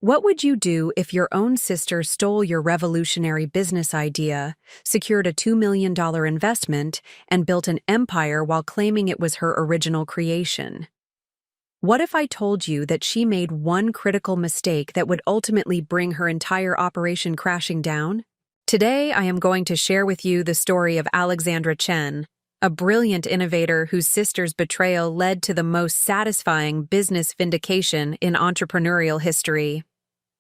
What would you do if your own sister stole your revolutionary business idea, secured a $2 million investment, and built an empire while claiming it was her original creation? What if I told you that she made one critical mistake that would ultimately bring her entire operation crashing down? Today, I am going to share with you the story of Alexandra Chen, a brilliant innovator whose sister's betrayal led to the most satisfying business vindication in entrepreneurial history.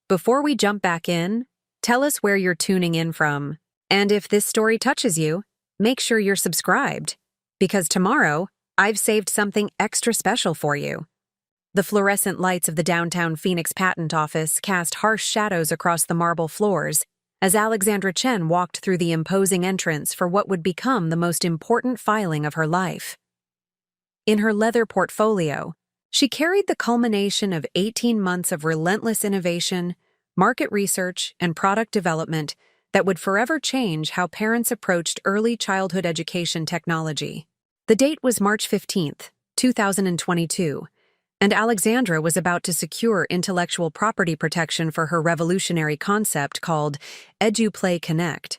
Before we jump back in, tell us where you're tuning in from. And if this story touches you, make sure you're subscribed, because tomorrow, I've saved something extra special for you. The fluorescent lights of the downtown Phoenix patent office cast harsh shadows across the marble floors as Alexandra Chen walked through the imposing entrance for what would become the most important filing of her life. In her leather portfolio, she carried the culmination of 18 months of relentless innovation, market research, and product development that would forever change how parents approached early childhood education technology. The date was March 15, 2022, and Alexandra was about to secure intellectual property protection for her revolutionary concept called EduPlay Connect,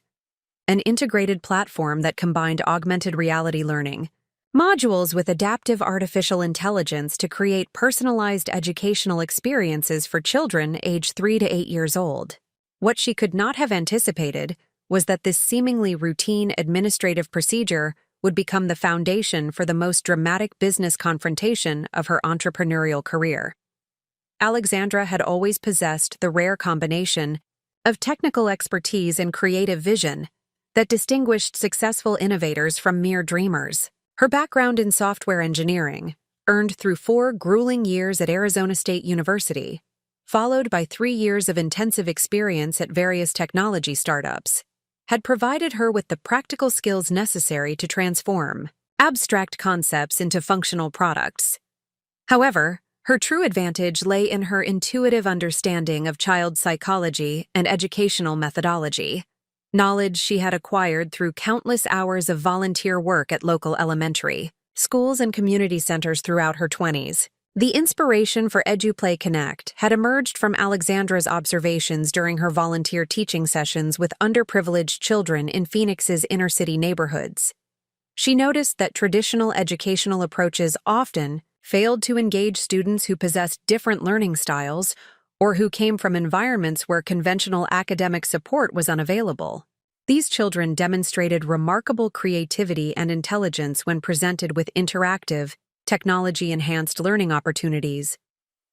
an integrated platform that combined augmented reality learning, modules with adaptive artificial intelligence to create personalized educational experiences for children aged 3 to 8 years old. What she could not have anticipated was that this seemingly routine administrative procedure would become the foundation for the most dramatic business confrontation of her entrepreneurial career. Alexandra had always possessed the rare combination of technical expertise and creative vision that distinguished successful innovators from mere dreamers. Her background in software engineering, earned through 4 grueling years at Arizona State University, followed by 3 years of intensive experience at various technology startups, had provided her with the practical skills necessary to transform abstract concepts into functional products. However, her true advantage lay in her intuitive understanding of child psychology and educational methodology, knowledge she had acquired through countless hours of volunteer work at local elementary schools and community centers throughout her 20s. The inspiration for EduPlay Connect had emerged from Alexandra's observations during her volunteer teaching sessions with underprivileged children in Phoenix's inner-city neighborhoods. She noticed that traditional educational approaches often failed to engage students who possessed different learning styles or who came from environments where conventional academic support was unavailable. These children demonstrated remarkable creativity and intelligence when presented with interactive, technology-enhanced learning opportunities,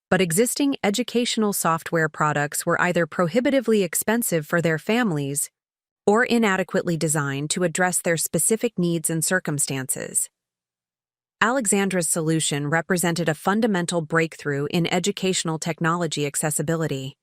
but existing educational software products were either prohibitively expensive for their families or inadequately designed to address their specific needs and circumstances. Alexandra's solution represented a fundamental breakthrough in educational technology accessibility.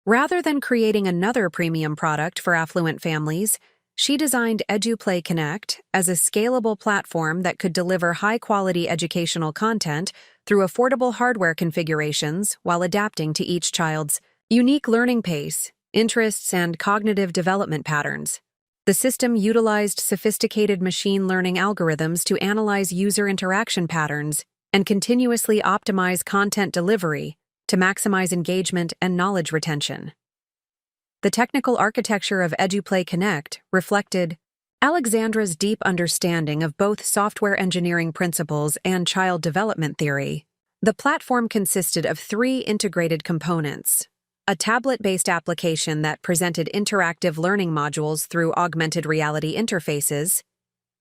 Rather than creating another premium product for affluent families, she designed EduPlay Connect as a scalable platform that could deliver high-quality educational content through affordable hardware configurations while adapting to each child's unique learning pace, interests, and cognitive development patterns. The system utilized sophisticated machine learning algorithms to analyze user interaction patterns and continuously optimize content delivery to maximize engagement and knowledge retention. The technical architecture of EduPlay Connect reflected Alexandra's deep understanding of both software engineering principles and child development theory. The platform consisted of 3 integrated components: a tablet-based application that presented interactive learning modules through augmented reality interfaces,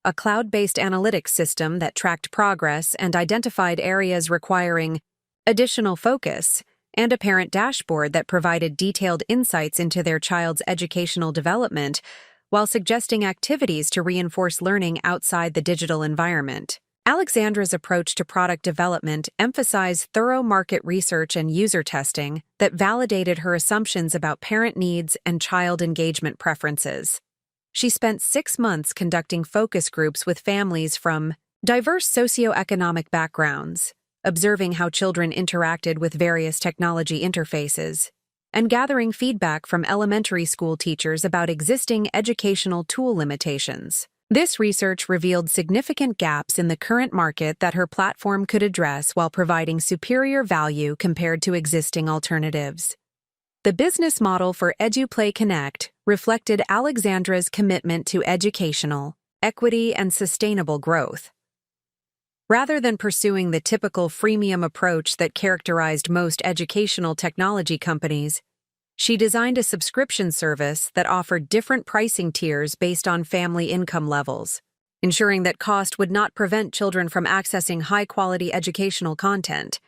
a cloud-based analytics system that tracked progress and identified areas requiring additional focus, and a parent dashboard that provided detailed insights into their child's educational development while suggesting activities to reinforce learning outside the digital environment. Alexandra's approach to product development emphasized thorough market research and user testing that validated her assumptions about parent needs and child engagement preferences. She spent 6 months conducting focus groups with families from diverse socioeconomic backgrounds, observing how children interacted with various technology interfaces, and gathering feedback from elementary school teachers about existing educational tool limitations. This research revealed significant gaps in the current market that her platform could address while providing superior value compared to existing alternatives. The business model for EduPlay Connect reflected Alexandra's commitment to educational, equity, and sustainable growth. Rather than pursuing the typical freemium approach that characterized most educational technology companies, she designed a subscription service that offered different pricing tiers based on family income levels, ensuring that cost would not prevent children from accessing high-quality educational content.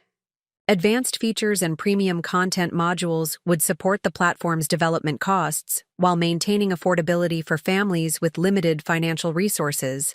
Advanced features and premium content modules would support the platform's development costs while maintaining affordability for families with limited financial resources.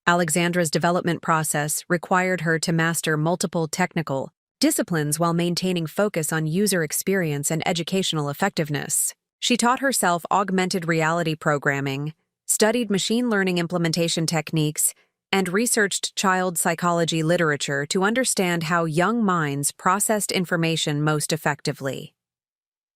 Alexandra's development process required her to master multiple technical disciplines while maintaining focus on user experience and educational effectiveness. She taught herself augmented reality programming, studied machine learning implementation techniques, and researched child psychology literature to understand how young minds processed information most effectively.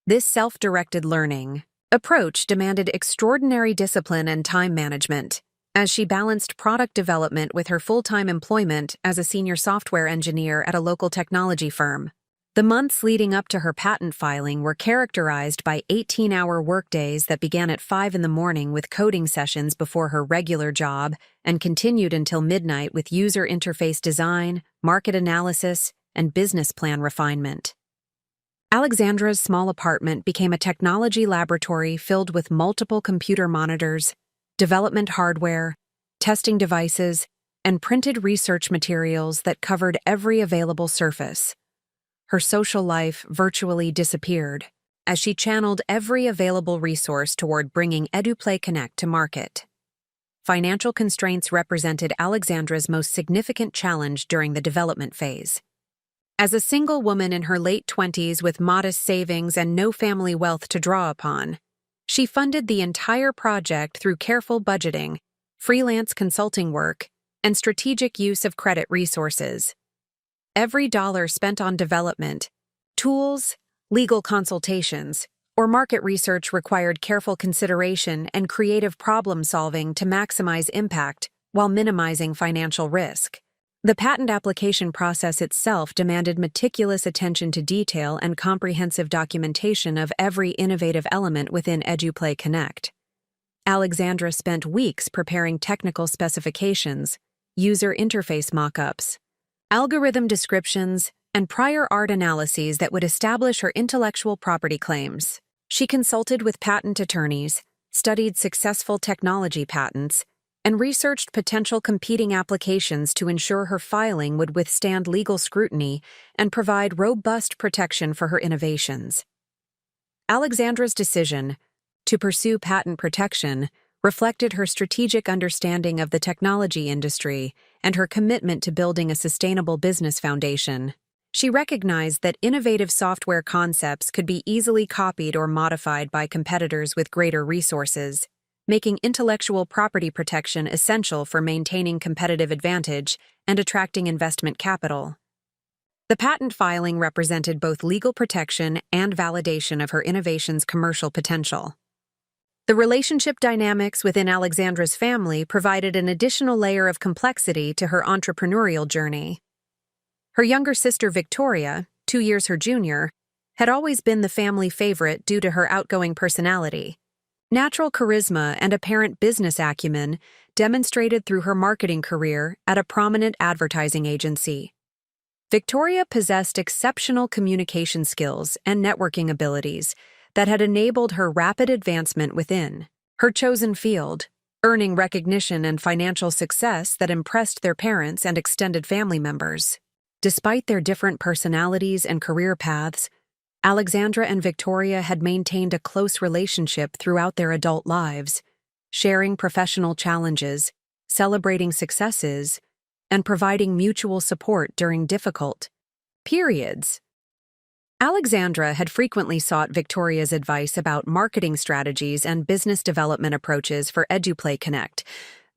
This self-directed learning approach demanded extraordinary discipline and time management, as she balanced product development with her full-time employment as a senior software engineer at a local technology firm. The months leading up to her patent filing were characterized by 18-hour workdays that began at 5 a.m. with coding sessions before her regular job and continued until midnight with user interface design, market analysis, and business plan refinement. Alexandra's small apartment became a technology laboratory filled with multiple computer monitors, development hardware, testing devices, and printed research materials that covered every available surface. Her social life virtually disappeared as she channeled every available resource toward bringing EduPlay Connect to market. Financial constraints represented Alexandra's most significant challenge during the development phase. As a single woman in her late 20s with modest savings and no family wealth to draw upon, she funded the entire project through careful budgeting, freelance consulting work, and strategic use of credit resources. Every dollar spent on development, tools, legal consultations, or market research required careful consideration and creative problem-solving to maximize impact while minimizing financial risk. The patent application process itself demanded meticulous attention to detail and comprehensive documentation of every innovative element within EduPlay Connect. Alexandra spent weeks preparing technical specifications, user interface mock-ups, algorithm descriptions, and prior art analyses that would establish her intellectual property claims. She consulted with patent attorneys, studied successful technology patents, and researched potential competing applications to ensure her filing would withstand legal scrutiny and provide robust protection for her innovations. Alexandra's decision to pursue patent protection reflected her strategic understanding of the technology industry and her commitment to building a sustainable business foundation. She recognized that innovative software concepts could be easily copied or modified by competitors with greater resources, making intellectual property protection essential for maintaining competitive advantage and attracting investment capital. The patent filing represented both legal protection and validation of her innovation's commercial potential. The relationship dynamics within Alexandra's family provided an additional layer of complexity to her entrepreneurial journey. Her younger sister Victoria, 2 years her junior, had always been the family favorite due to her outgoing personality. Natural charisma and apparent business acumen demonstrated through her marketing career at a prominent advertising agency. Victoria possessed exceptional communication skills and networking abilities that had enabled her rapid advancement within her chosen field, earning recognition and financial success that impressed their parents and extended family members. Despite their different personalities and career paths, Alexandra and Victoria had maintained a close relationship throughout their adult lives, sharing professional challenges, celebrating successes, and providing mutual support during difficult periods. Alexandra had frequently sought Victoria's advice about marketing strategies and business development approaches for EduPlay Connect,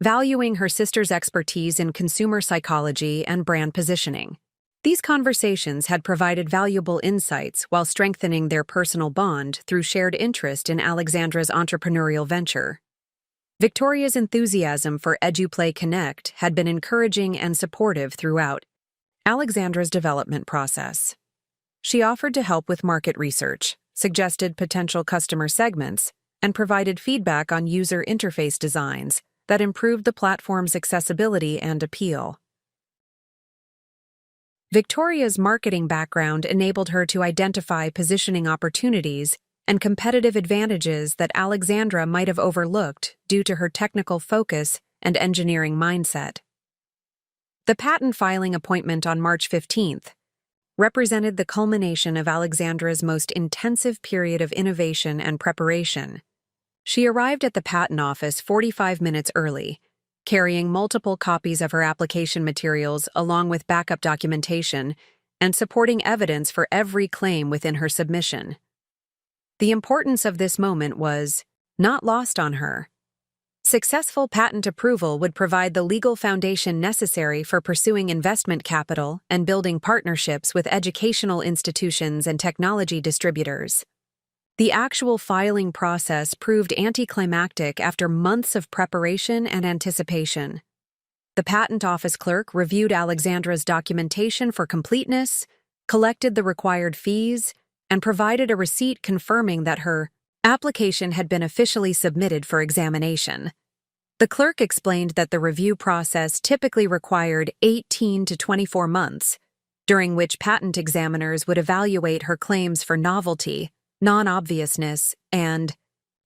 valuing her sister's expertise in consumer psychology and brand positioning. These conversations had provided valuable insights while strengthening their personal bond through shared interest in Alexandra's entrepreneurial venture. Victoria's enthusiasm for EduPlay Connect had been encouraging and supportive throughout Alexandra's development process. She offered to help with market research, suggested potential customer segments, and provided feedback on user interface designs that improved the platform's accessibility and appeal. Victoria's marketing background enabled her to identify positioning opportunities and competitive advantages that Alexandra might have overlooked due to her technical focus and engineering mindset. The patent filing appointment on March 15th represented the culmination of Alexandra's most intensive period of innovation and preparation. She arrived at the patent office 45 minutes early, carrying multiple copies of her application materials along with backup documentation and supporting evidence for every claim within her submission. The importance of this moment was not lost on her. Successful patent approval would provide the legal foundation necessary for pursuing investment capital and building partnerships with educational institutions and technology distributors. The actual filing process proved anticlimactic after months of preparation and anticipation. The patent office clerk reviewed Alexandra's documentation for completeness, collected the required fees, and provided a receipt confirming that her application had been officially submitted for examination. The clerk explained that the review process typically required 18 to 24 months, during which patent examiners would evaluate her claims for novelty, non-obviousness, and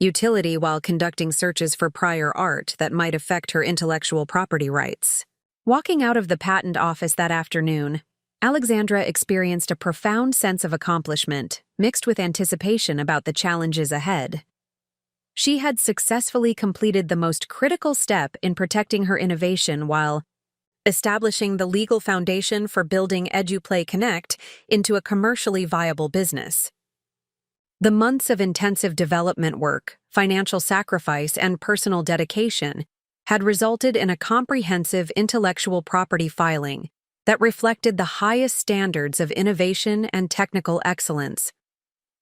utility while conducting searches for prior art that might affect her intellectual property rights. Walking out of the patent office that afternoon, Alexandra experienced a profound sense of accomplishment, mixed with anticipation about the challenges ahead. She had successfully completed the most critical step in protecting her innovation while establishing the legal foundation for building EduPlay Connect into a commercially viable business. The months of intensive development work, financial sacrifice, and personal dedication had resulted in a comprehensive intellectual property filing that reflected the highest standards of innovation and technical excellence.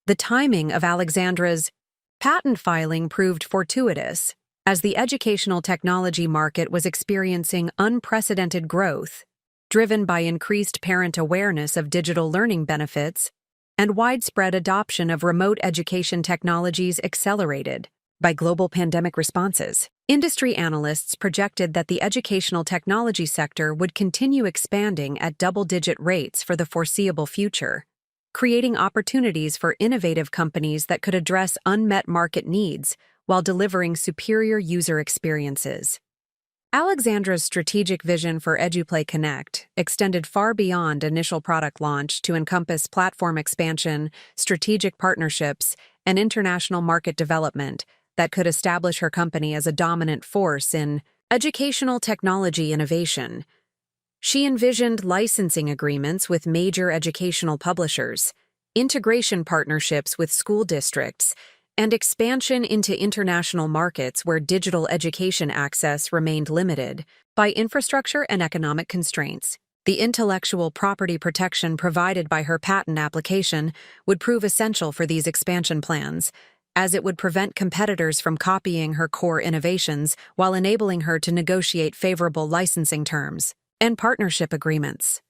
The timing of Alexandra's patent filing proved fortuitous, as the educational technology market was experiencing unprecedented growth, driven by increased parent awareness of digital learning benefits and widespread adoption of remote education technologies accelerated by global pandemic responses. Industry analysts projected that the educational technology sector would continue expanding at double-digit rates for the foreseeable future, creating opportunities for innovative companies that could address unmet market needs while delivering superior user experiences. Alexandra's strategic vision for EduPlay Connect extended far beyond initial product launch to encompass platform expansion, strategic partnerships, and international market development that could establish her company as a dominant force in educational technology innovation. She envisioned licensing agreements with major educational publishers, integration partnerships with school districts, and expansion into international markets where digital education access remained limited by infrastructure and economic constraints. The intellectual property protection provided by her patent application would prove essential for these expansion plans, as it would prevent competitors from copying her core innovations while enabling her to negotiate favorable licensing terms and partnership agreements.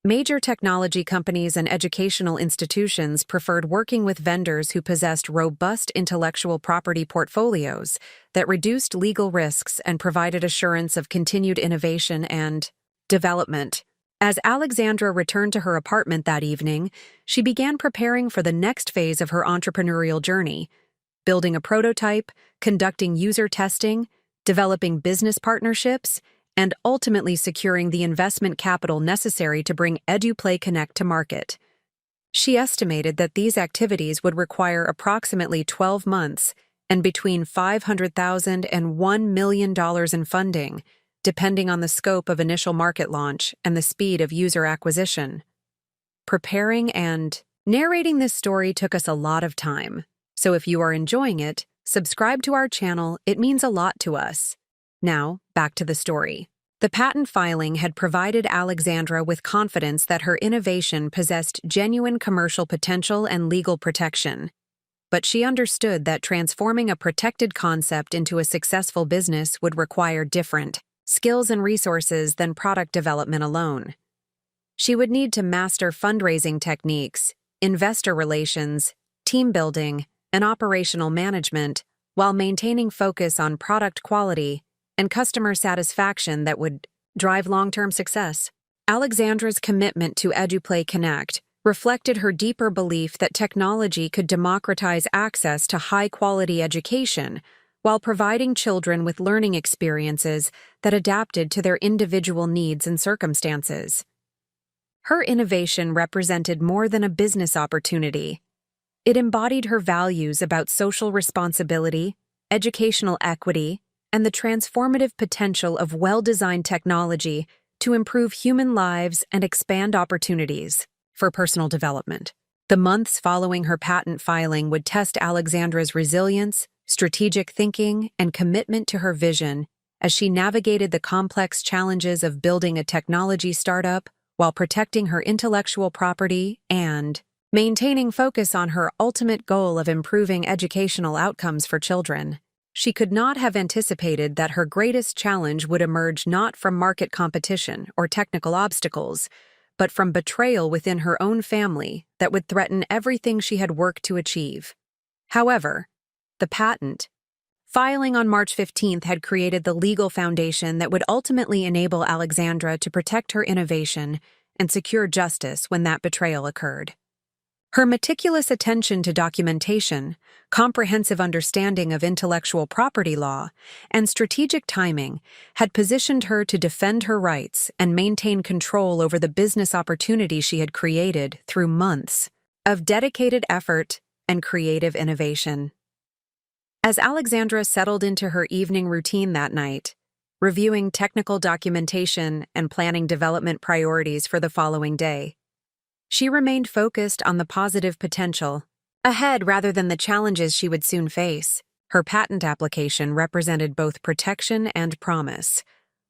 Major technology companies and educational institutions preferred working with vendors who possessed robust intellectual property portfolios that reduced legal risks and provided assurance of continued innovation and development. As Alexandra returned to her apartment that evening, she began preparing for the next phase of her entrepreneurial journey, building a prototype, conducting user testing, developing business partnerships, and ultimately securing the investment capital necessary to bring EduPlay Connect to market. She estimated that these activities would require approximately 12 months and between $500,000 and $1 million in funding, depending on the scope of initial market launch and the speed of user acquisition. Preparing and narrating this story took us a lot of time, so if you are enjoying it, subscribe to our channel. It means a lot to us. Now, back to the story. The patent filing had provided Alexandra with confidence that her innovation possessed genuine commercial potential and legal protection. But she understood that transforming a protected concept into a successful business would require different skills and resources than product development alone. She would need to master fundraising techniques, investor relations, team building, and operational management, while maintaining focus on product quality and customer satisfaction that would drive long-term success. Alexandra's commitment to EduPlay Connect reflected her deeper belief that technology could democratize access to high-quality education while providing children with learning experiences that adapted to their individual needs and circumstances. Her innovation represented more than a business opportunity. It embodied her values about social responsibility, educational equity, and the transformative potential of well-designed technology to improve human lives and expand opportunities for personal development. The months following her patent filing would test Alexandra's resilience, strategic thinking, and commitment to her vision as she navigated the complex challenges of building a technology startup while protecting her intellectual property and maintaining focus on her ultimate goal of improving educational outcomes for children. She could not have anticipated that her greatest challenge would emerge not from market competition or technical obstacles, but from betrayal within her own family that would threaten everything she had worked to achieve. However, the patent filing on March 15th had created the legal foundation that would ultimately enable Alexandra to protect her innovation and secure justice when that betrayal occurred. Her meticulous attention to documentation, comprehensive understanding of intellectual property law, and strategic timing had positioned her to defend her rights and maintain control over the business opportunity she had created through months of dedicated effort and creative innovation. As Alexandra settled into her evening routine that night, reviewing technical documentation and planning development priorities for the following day, she remained focused on the positive potential ahead rather than the challenges she would soon face. Her patent application represented both protection and promise,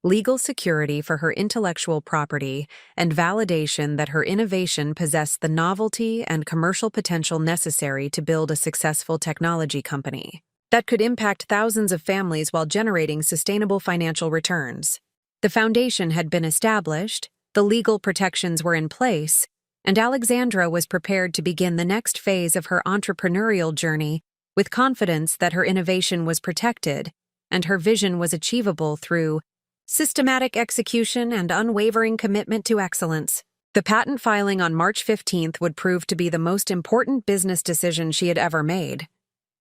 legal security for her intellectual property, and validation that her innovation possessed the novelty and commercial potential necessary to build a successful technology company that could impact thousands of families while generating sustainable financial returns. The foundation had been established, the legal protections were in place, and Alexandra was prepared to begin the next phase of her entrepreneurial journey with confidence that her innovation was protected and her vision was achievable through systematic execution and unwavering commitment to excellence. The patent filing on March 15th would prove to be the most important business decision she had ever made,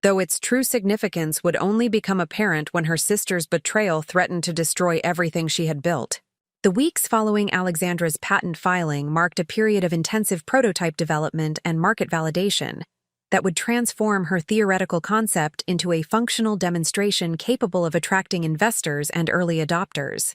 though its true significance would only become apparent when her sister's betrayal threatened to destroy everything she had built. The weeks following Alexandra's patent filing marked a period of intensive prototype development and market validation that would transform her theoretical concept into a functional demonstration capable of attracting investors and early adopters.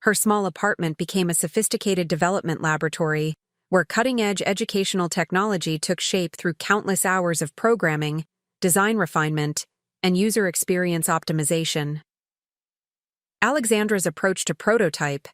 Her small apartment became a sophisticated development laboratory where cutting-edge educational technology took shape through countless hours of programming, design refinement, and user experience optimization. Alexandra's approach to prototype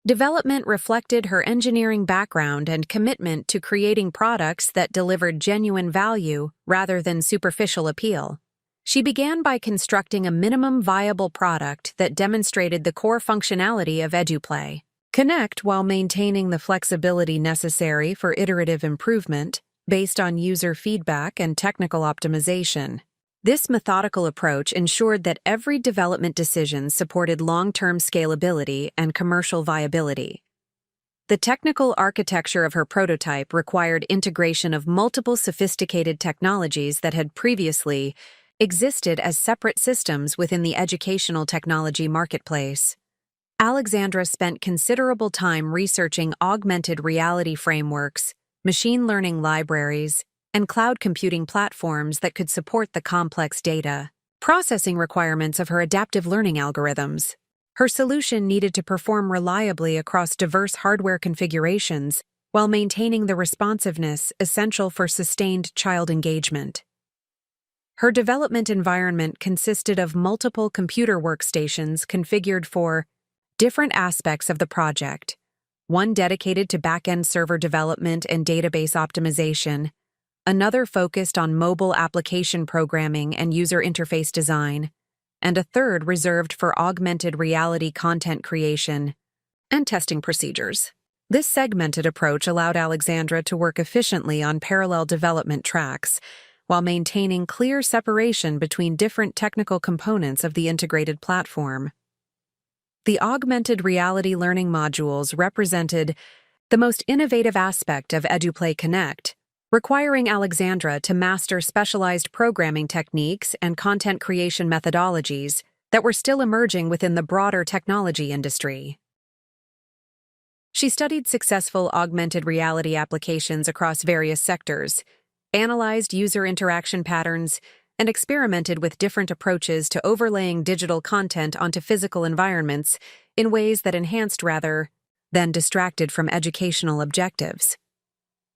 development reflected her engineering background and commitment to creating products that delivered genuine value rather than superficial appeal. She began by constructing a minimum viable product that demonstrated the core functionality of EduPlay Connect while maintaining the flexibility necessary for iterative improvement based on user feedback and technical optimization. This methodical approach ensured that every development decision supported long-term scalability and commercial viability. The technical architecture of her prototype required integration of multiple sophisticated technologies that had previously existed as separate systems within the educational technology marketplace. Alexandra spent considerable time researching augmented reality frameworks, machine learning libraries, and cloud computing platforms that could support the complex data processing requirements of her adaptive learning algorithms. Her solution needed to perform reliably across diverse hardware configurations while maintaining the responsiveness essential for sustained child engagement. Her development environment consisted of multiple computer workstations configured for different aspects of the project, one dedicated to back-end server development and database optimization, another focused on mobile application programming and user interface design, and a third reserved for augmented reality content creation and testing procedures. This segmented approach allowed Alexandra to work efficiently on parallel development tracks, while maintaining clear separation between different technical components of the integrated platform. The augmented reality learning modules represented the most innovative aspect of EduPlay Connect, requiring Alexandra to master specialized programming techniques and content creation methodologies that were still emerging within the broader technology industry. She studied successful augmented reality applications across various sectors, analyzed user interaction patterns, and experimented with different approaches to overlaying digital content onto physical environments in ways that enhanced rather than distracted from educational objectives.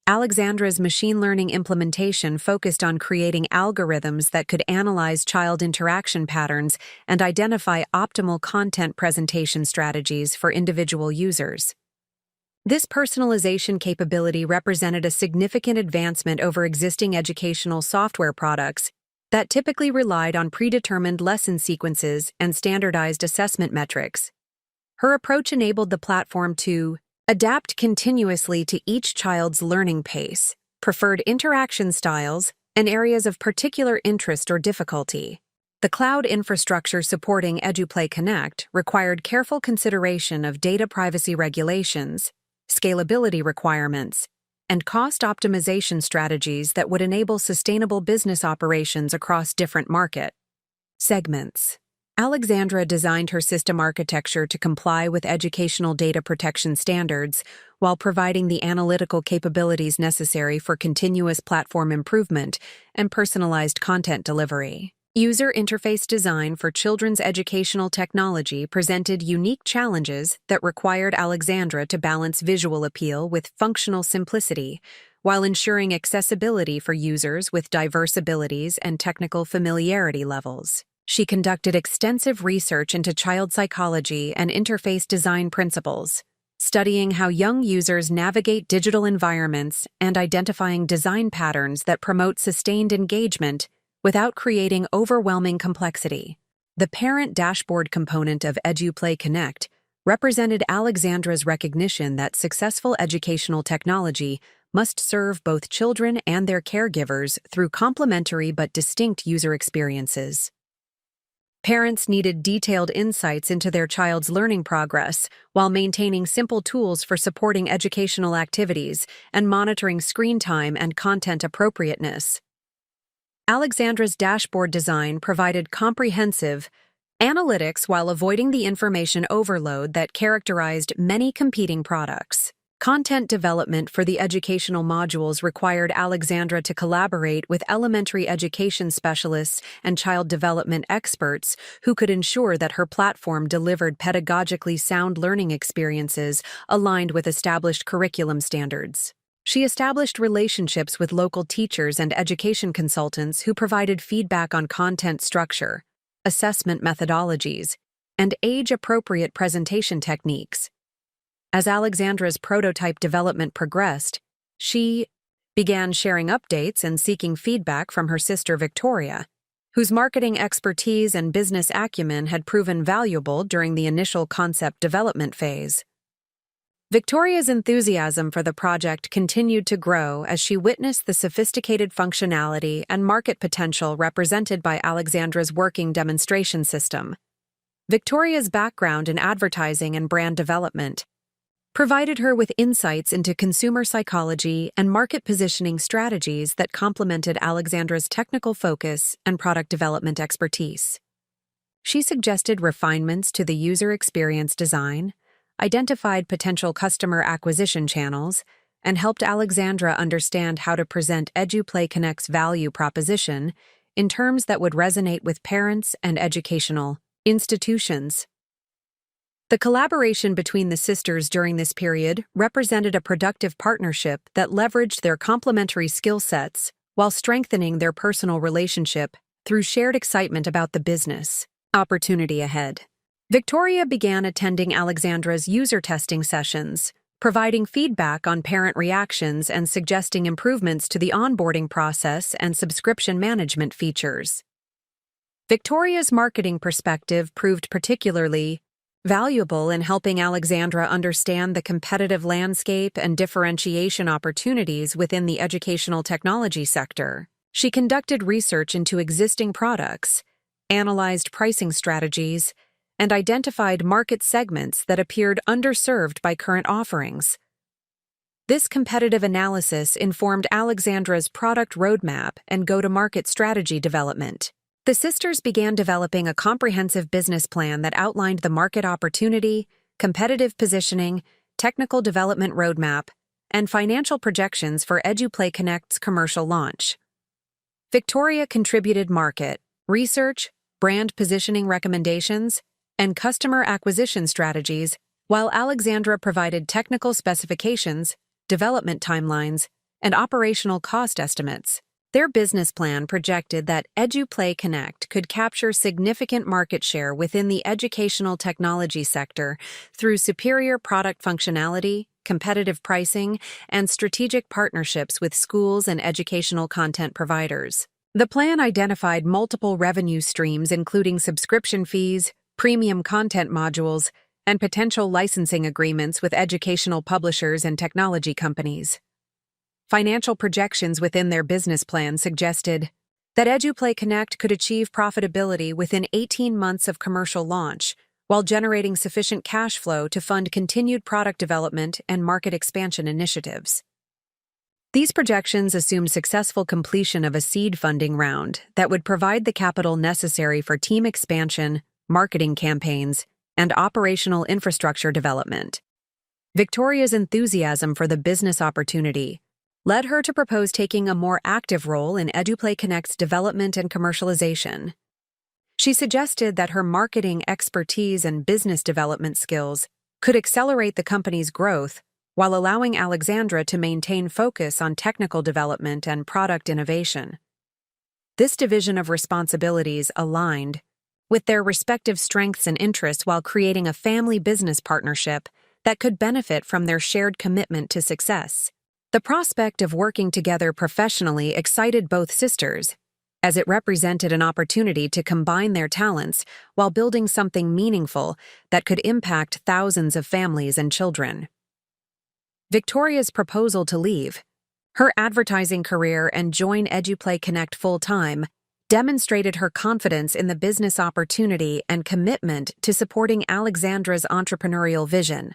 Alexandra's machine learning implementation focused on creating algorithms that could analyze child interaction patterns and identify optimal content presentation strategies for individual users. This personalization capability represented a significant advancement over existing educational software products that typically relied on predetermined lesson sequences and standardized assessment metrics. Her approach enabled the platform to adapt continuously to each child's learning pace, preferred interaction styles, and areas of particular interest or difficulty. The cloud infrastructure supporting EduPlay Connect required careful consideration of data privacy regulations, scalability requirements, and cost optimization strategies that would enable sustainable business operations across different market segments. Alexandra designed her system architecture to comply with educational data protection standards while providing the analytical capabilities necessary for continuous platform improvement and personalized content delivery. User interface design for children's educational technology presented unique challenges that required Alexandra to balance visual appeal with functional simplicity, while ensuring accessibility for users with diverse abilities and technical familiarity levels. She conducted extensive research into child psychology and interface design principles, studying how young users navigate digital environments and identifying design patterns that promote sustained engagement without creating overwhelming complexity. The parent dashboard component of EduPlay Connect represented Alexandra's recognition that successful educational technology must serve both children and their caregivers through complementary but distinct user experiences. Parents needed detailed insights into their child's learning progress while maintaining simple tools for supporting educational activities and monitoring screen time and content appropriateness. Alexandra's dashboard design provided comprehensive analytics while avoiding the information overload that characterized many competing products. Content development for the educational modules required Alexandra to collaborate with elementary education specialists and child development experts who could ensure that her platform delivered pedagogically sound learning experiences aligned with established curriculum standards. She established relationships with local teachers and education consultants who provided feedback on content structure, assessment methodologies, and age-appropriate presentation techniques. As Alexandra's prototype development progressed, she began sharing updates and seeking feedback from her sister Victoria, whose marketing expertise and business acumen had proven valuable during the initial concept development phase. Victoria's enthusiasm for the project continued to grow as she witnessed the sophisticated functionality and market potential represented by Alexandra's working demonstration system. Victoria's background in advertising and brand development provided her with insights into consumer psychology and market positioning strategies that complemented Alexandra's technical focus and product development expertise. She suggested refinements to the user experience design, identified potential customer acquisition channels, and helped Alexandra understand how to present EduPlay Connect's value proposition in terms that would resonate with parents and educational institutions. The collaboration between the sisters during this period represented a productive partnership that leveraged their complementary skill sets while strengthening their personal relationship through shared excitement about the business opportunity ahead. Victoria began attending Alexandra's user testing sessions, providing feedback on parent reactions and suggesting improvements to the onboarding process and subscription management features. Victoria's marketing perspective proved particularly valuable in helping Alexandra understand the competitive landscape and differentiation opportunities within the educational technology sector. She conducted research into existing products, analyzed pricing strategies, and identified market segments that appeared underserved by current offerings. This competitive analysis informed Alexandra's product roadmap and go-to-market strategy development. The sisters began developing a comprehensive business plan that outlined the market opportunity, competitive positioning, technical development roadmap, and financial projections for EduPlay Connect's commercial launch. Victoria contributed market, research, brand positioning recommendations, and customer acquisition strategies, while Alexandra provided technical specifications, development timelines, and operational cost estimates. Their business plan projected that EduPlay Connect could capture significant market share within the educational technology sector through superior product functionality, competitive pricing, and strategic partnerships with schools and educational content providers. The plan identified multiple revenue streams including subscription fees, premium content modules, and potential licensing agreements with educational publishers and technology companies. Financial projections within their business plan suggested that EduPlay Connect could achieve profitability within 18 months of commercial launch, while generating sufficient cash flow to fund continued product development and market expansion initiatives. These projections assumed successful completion of a seed funding round that would provide the capital necessary for team expansion, marketing campaigns, and operational infrastructure development. Victoria's enthusiasm for the business opportunity led her to propose taking a more active role in EduPlay Connect's development and commercialization. She suggested that her marketing expertise and business development skills could accelerate the company's growth while allowing Alexandra to maintain focus on technical development and product innovation. This division of responsibilities aligned with their respective strengths and interests while creating a family business partnership that could benefit from their shared commitment to success. The prospect of working together professionally excited both sisters, as it represented an opportunity to combine their talents while building something meaningful that could impact thousands of families and children. Victoria's proposal to leave her advertising career and join EduPlay Connect full-time demonstrated her confidence in the business opportunity and commitment to supporting Alexandra's entrepreneurial vision.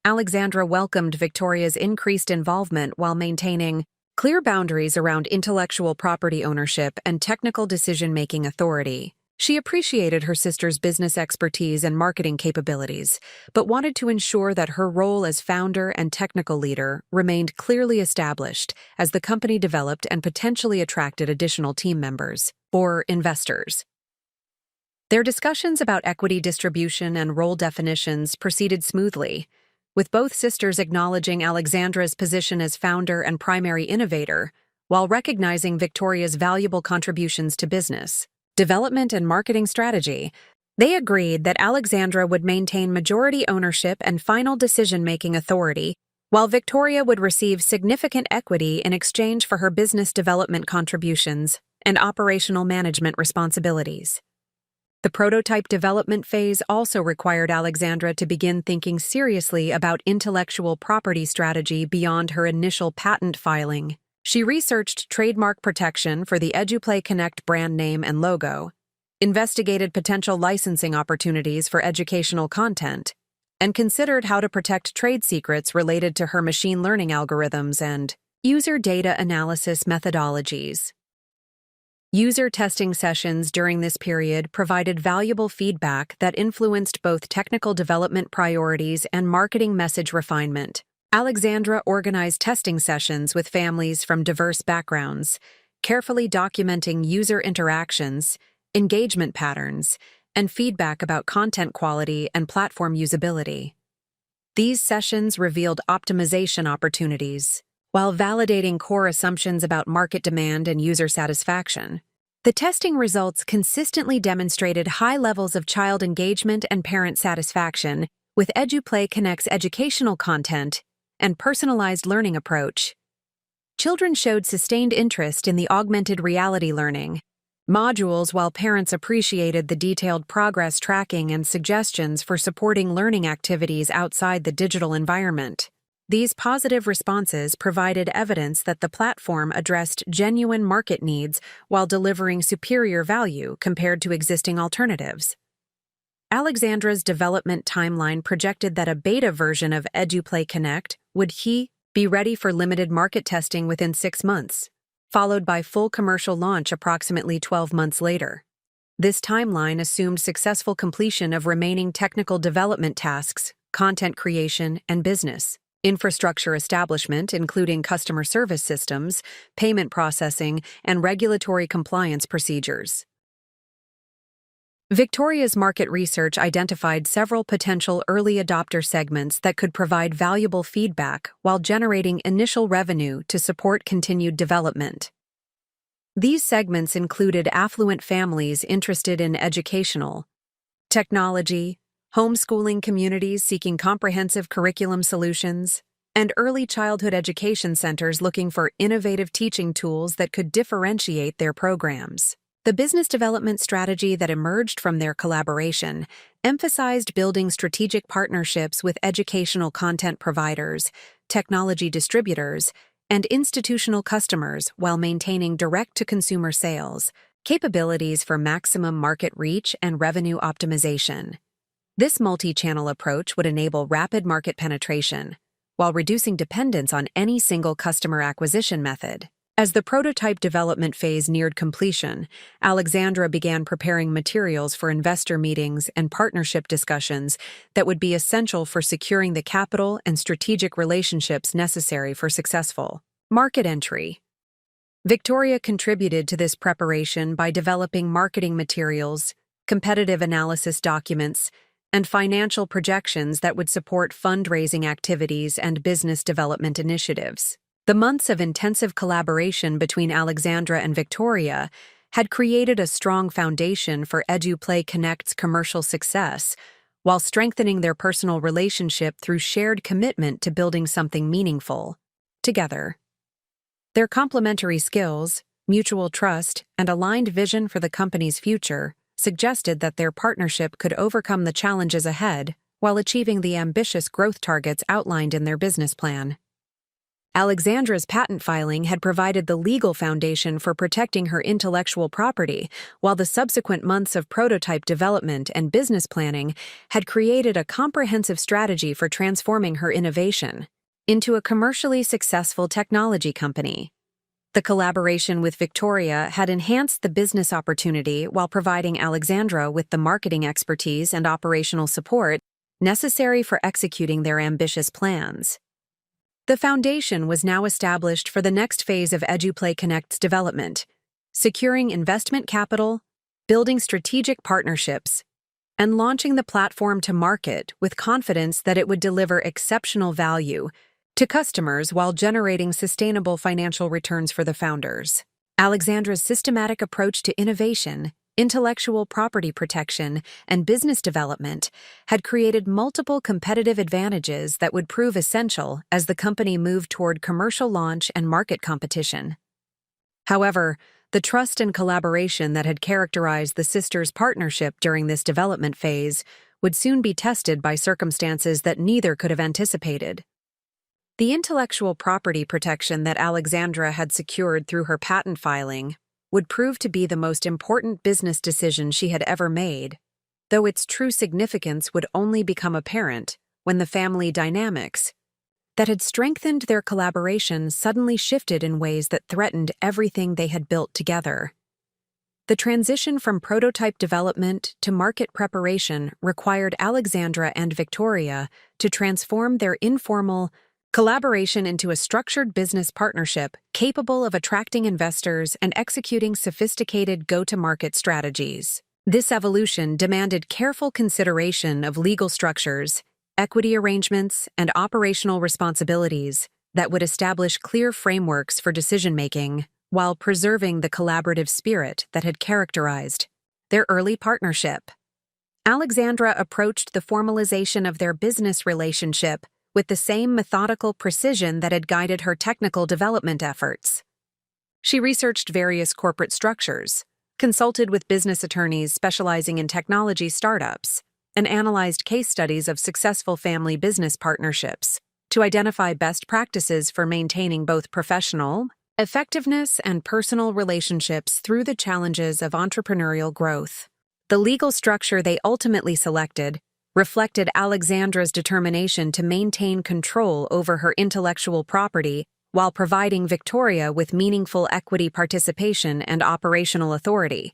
Alexandra welcomed Victoria's increased involvement while maintaining clear boundaries around intellectual property ownership and technical decision-making authority. She appreciated her sister's business expertise and marketing capabilities, but wanted to ensure that her role as founder and technical leader remained clearly established as the company developed and potentially attracted additional team members or investors. Their discussions about equity distribution and role definitions proceeded smoothly, with both sisters acknowledging Alexandra's position as founder and primary innovator, while recognizing Victoria's valuable contributions to business, development, and marketing strategy. They agreed that Alexandra would maintain majority ownership and final decision-making authority, while Victoria would receive significant equity in exchange for her business development contributions and operational management responsibilities. The prototype development phase also required Alexandra to begin thinking seriously about intellectual property strategy beyond her initial patent filing. She researched trademark protection for the EduPlay Connect brand name and logo, investigated potential licensing opportunities for educational content, and considered how to protect trade secrets related to her machine learning algorithms and user data analysis methodologies. User testing sessions during this period provided valuable feedback that influenced both technical development priorities and marketing message refinement. Alexandra organized testing sessions with families from diverse backgrounds, carefully documenting user interactions, engagement patterns, and feedback about content quality and platform usability. These sessions revealed optimization opportunities, while validating core assumptions about market demand and user satisfaction. The testing results consistently demonstrated high levels of child engagement and parent satisfaction with EduPlay Connect's educational content and personalized learning approach. Children showed sustained interest in the augmented reality learning modules, while parents appreciated the detailed progress tracking and suggestions for supporting learning activities outside the digital environment. These positive responses provided evidence that the platform addressed genuine market needs while delivering superior value compared to existing alternatives. Alexandra's development timeline projected that a beta version of EduPlay Connect would be ready for limited market testing within 6 months, followed by full commercial launch approximately 12 months later. This timeline assumed successful completion of remaining technical development tasks, content creation, and business infrastructure establishment, including customer service systems, payment processing, and regulatory compliance procedures. Victoria's market research identified several potential early adopter segments that could provide valuable feedback while generating initial revenue to support continued development. These segments included affluent families interested in educational, technology, homeschooling communities seeking comprehensive curriculum solutions, and early childhood education centers looking for innovative teaching tools that could differentiate their programs. The business development strategy that emerged from their collaboration emphasized building strategic partnerships with educational content providers, technology distributors, and institutional customers while maintaining direct-to-consumer sales, capabilities for maximum market reach and revenue optimization. This multi-channel approach would enable rapid market penetration, while reducing dependence on any single customer acquisition method. As the prototype development phase neared completion, Alexandra began preparing materials for investor meetings and partnership discussions that would be essential for securing the capital and strategic relationships necessary for successful market entry. Victoria contributed to this preparation by developing marketing materials, competitive analysis documents, and financial projections that would support fundraising activities and business development initiatives. The months of intensive collaboration between Alexandra and Victoria had created a strong foundation for EduPlay Connect's commercial success, while strengthening their personal relationship through shared commitment to building something meaningful together. Their complementary skills, mutual trust, and aligned vision for the company's future suggested that their partnership could overcome the challenges ahead while achieving the ambitious growth targets outlined in their business plan. Alexandra's patent filing had provided the legal foundation for protecting her intellectual property, while the subsequent months of prototype development and business planning had created a comprehensive strategy for transforming her innovation into a commercially successful technology company. The collaboration with Victoria had enhanced the business opportunity while providing Alexandra with the marketing expertise and operational support necessary for executing their ambitious plans. The foundation was now established for the next phase of EduPlay Connect's development, securing investment capital, building strategic partnerships, and launching the platform to market with confidence that it would deliver exceptional value to customers while generating sustainable financial returns for the founders. Alexandra's systematic approach to innovation, intellectual property protection, and business development had created multiple competitive advantages that would prove essential as the company moved toward commercial launch and market competition. However, the trust and collaboration that had characterized the sisters' partnership during this development phase would soon be tested by circumstances that neither could have anticipated. The intellectual property protection that Alexandra had secured through her patent filing would prove to be the most important business decision she had ever made, though its true significance would only become apparent when the family dynamics that had strengthened their collaboration suddenly shifted in ways that threatened everything they had built together. The transition from prototype development to market preparation required Alexandra and Victoria to transform their informal collaboration into a structured business partnership capable of attracting investors and executing sophisticated go-to-market strategies. This evolution demanded careful consideration of legal structures, equity arrangements, and operational responsibilities that would establish clear frameworks for decision-making while preserving the collaborative spirit that had characterized their early partnership. Alexandra approached the formalization of their business relationship with the same methodical precision that had guided her technical development efforts. She researched various corporate structures, consulted with business attorneys specializing in technology startups, and analyzed case studies of successful family business partnerships. to identify best practices for maintaining both professional effectiveness and personal relationships through the challenges of entrepreneurial growth. The legal structure they ultimately selected reflected Alexandra's determination to maintain control over her intellectual property while providing Victoria with meaningful equity participation and operational authority.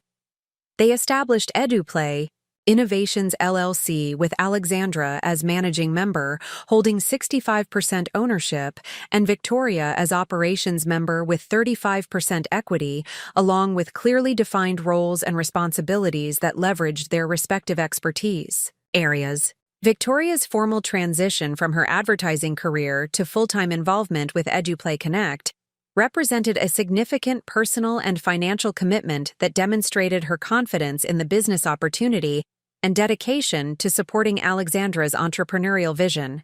They established EduPlay Innovations LLC with Alexandra as managing member, holding 65% ownership, and Victoria as operations member with 35% equity, along with clearly defined roles and responsibilities that leveraged their respective expertise areas. Victoria's formal transition from her advertising career to full-time involvement with EduPlay Connect represented a significant personal and financial commitment that demonstrated her confidence in the business opportunity and dedication to supporting Alexandra's entrepreneurial vision.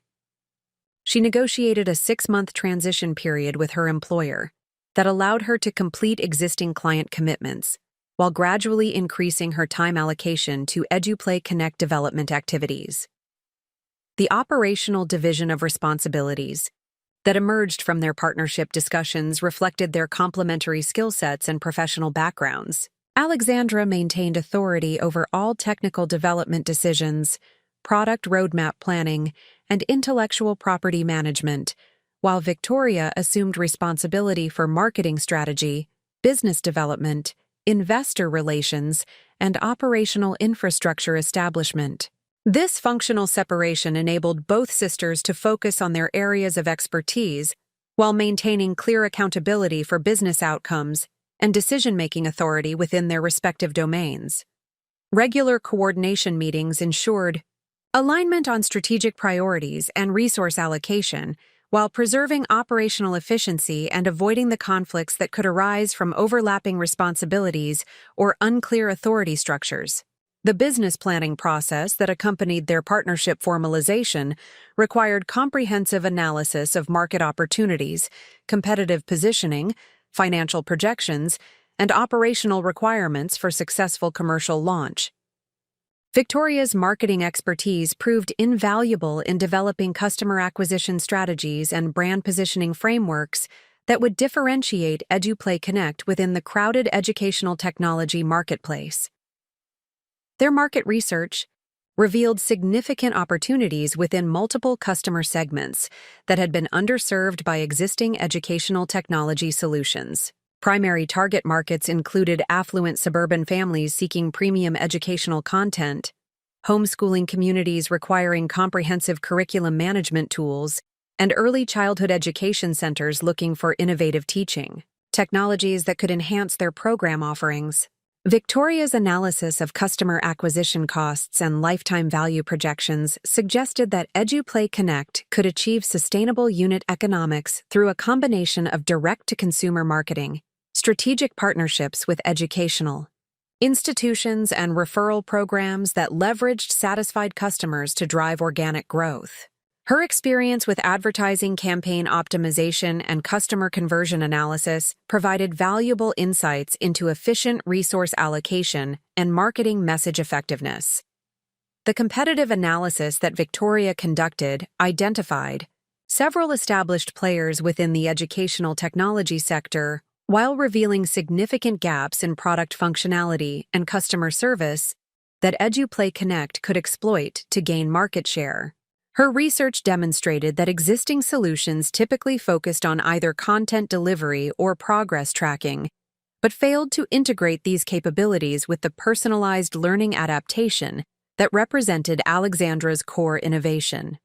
She negotiated a 6-month transition period with her employer that allowed her to complete existing client commitments, while gradually increasing her time allocation to EduPlay Connect development activities. The operational division of responsibilities that emerged from their partnership discussions reflected their complementary skill sets and professional backgrounds. Alexandra maintained authority over all technical development decisions, product roadmap planning, and intellectual property management, while Victoria assumed responsibility for marketing strategy, business development, investor relations, and operational infrastructure establishment. This functional separation enabled both sisters to focus on their areas of expertise while maintaining clear accountability for business outcomes and decision-making authority within their respective domains. Regular coordination meetings ensured alignment on strategic priorities and resource allocation while preserving operational efficiency and avoiding the conflicts that could arise from overlapping responsibilities or unclear authority structures. The business planning process that accompanied their partnership formalization required comprehensive analysis of market opportunities, competitive positioning, financial projections, and operational requirements for successful commercial launch. Victoria's marketing expertise proved invaluable in developing customer acquisition strategies and brand positioning frameworks that would differentiate EduPlay Connect within the crowded educational technology marketplace. Their market research revealed significant opportunities within multiple customer segments that had been underserved by existing educational technology solutions. Primary target markets included affluent suburban families seeking premium educational content, homeschooling communities requiring comprehensive curriculum management tools, and early childhood education centers looking for innovative teaching technologies that could enhance their program offerings. Victoria's analysis of customer acquisition costs and lifetime value projections suggested that EduPlay Connect could achieve sustainable unit economics through a combination of direct-to-consumer marketing, strategic partnerships with educational institutions, and referral programs that leveraged satisfied customers to drive organic growth. Her experience with advertising campaign optimization and customer conversion analysis provided valuable insights into efficient resource allocation and marketing message effectiveness. The competitive analysis that Victoria conducted identified several established players within the educational technology sector while revealing significant gaps in product functionality and customer service that EduPlay Connect could exploit to gain market share. Her research demonstrated that existing solutions typically focused on either content delivery or progress tracking, but failed to integrate these capabilities with the personalized learning adaptation that represented Alexandra's core innovation.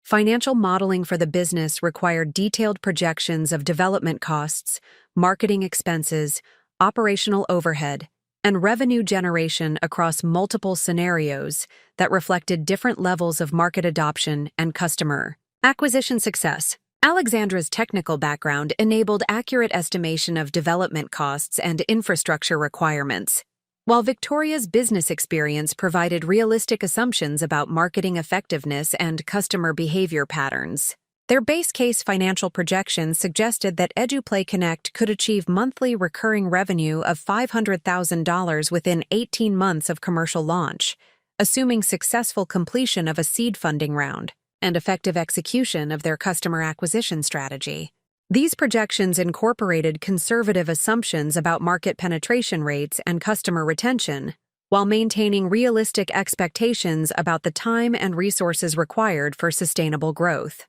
Financial modeling for the business required detailed projections of development costs, marketing expenses, operational overhead, and revenue generation across multiple scenarios that reflected different levels of market adoption and customer acquisition success. Alexandra's technical background enabled accurate estimation of development costs and infrastructure requirements, while Victoria's business experience provided realistic assumptions about marketing effectiveness and customer behavior patterns. Their base case financial projections suggested that EduPlay Connect could achieve monthly recurring revenue of $500,000 within 18 months of commercial launch, assuming successful completion of a seed funding round. and effective execution of their customer acquisition strategy. These projections incorporated conservative assumptions about market penetration rates and customer retention, while maintaining realistic expectations about the time and resources required for sustainable growth.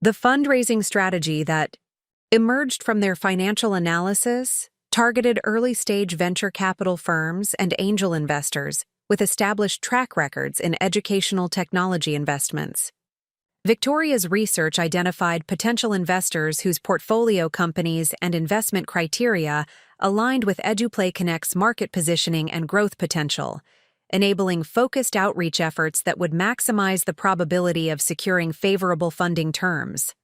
The fundraising strategy that emerged from their financial analysis targeted early-stage venture capital firms and angel investors with established track records in educational technology investments. Victoria's research identified potential investors whose portfolio companies and investment criteria aligned with EduPlay Connect's market positioning and growth potential, enabling focused outreach efforts that would maximize the probability of securing favorable funding terms.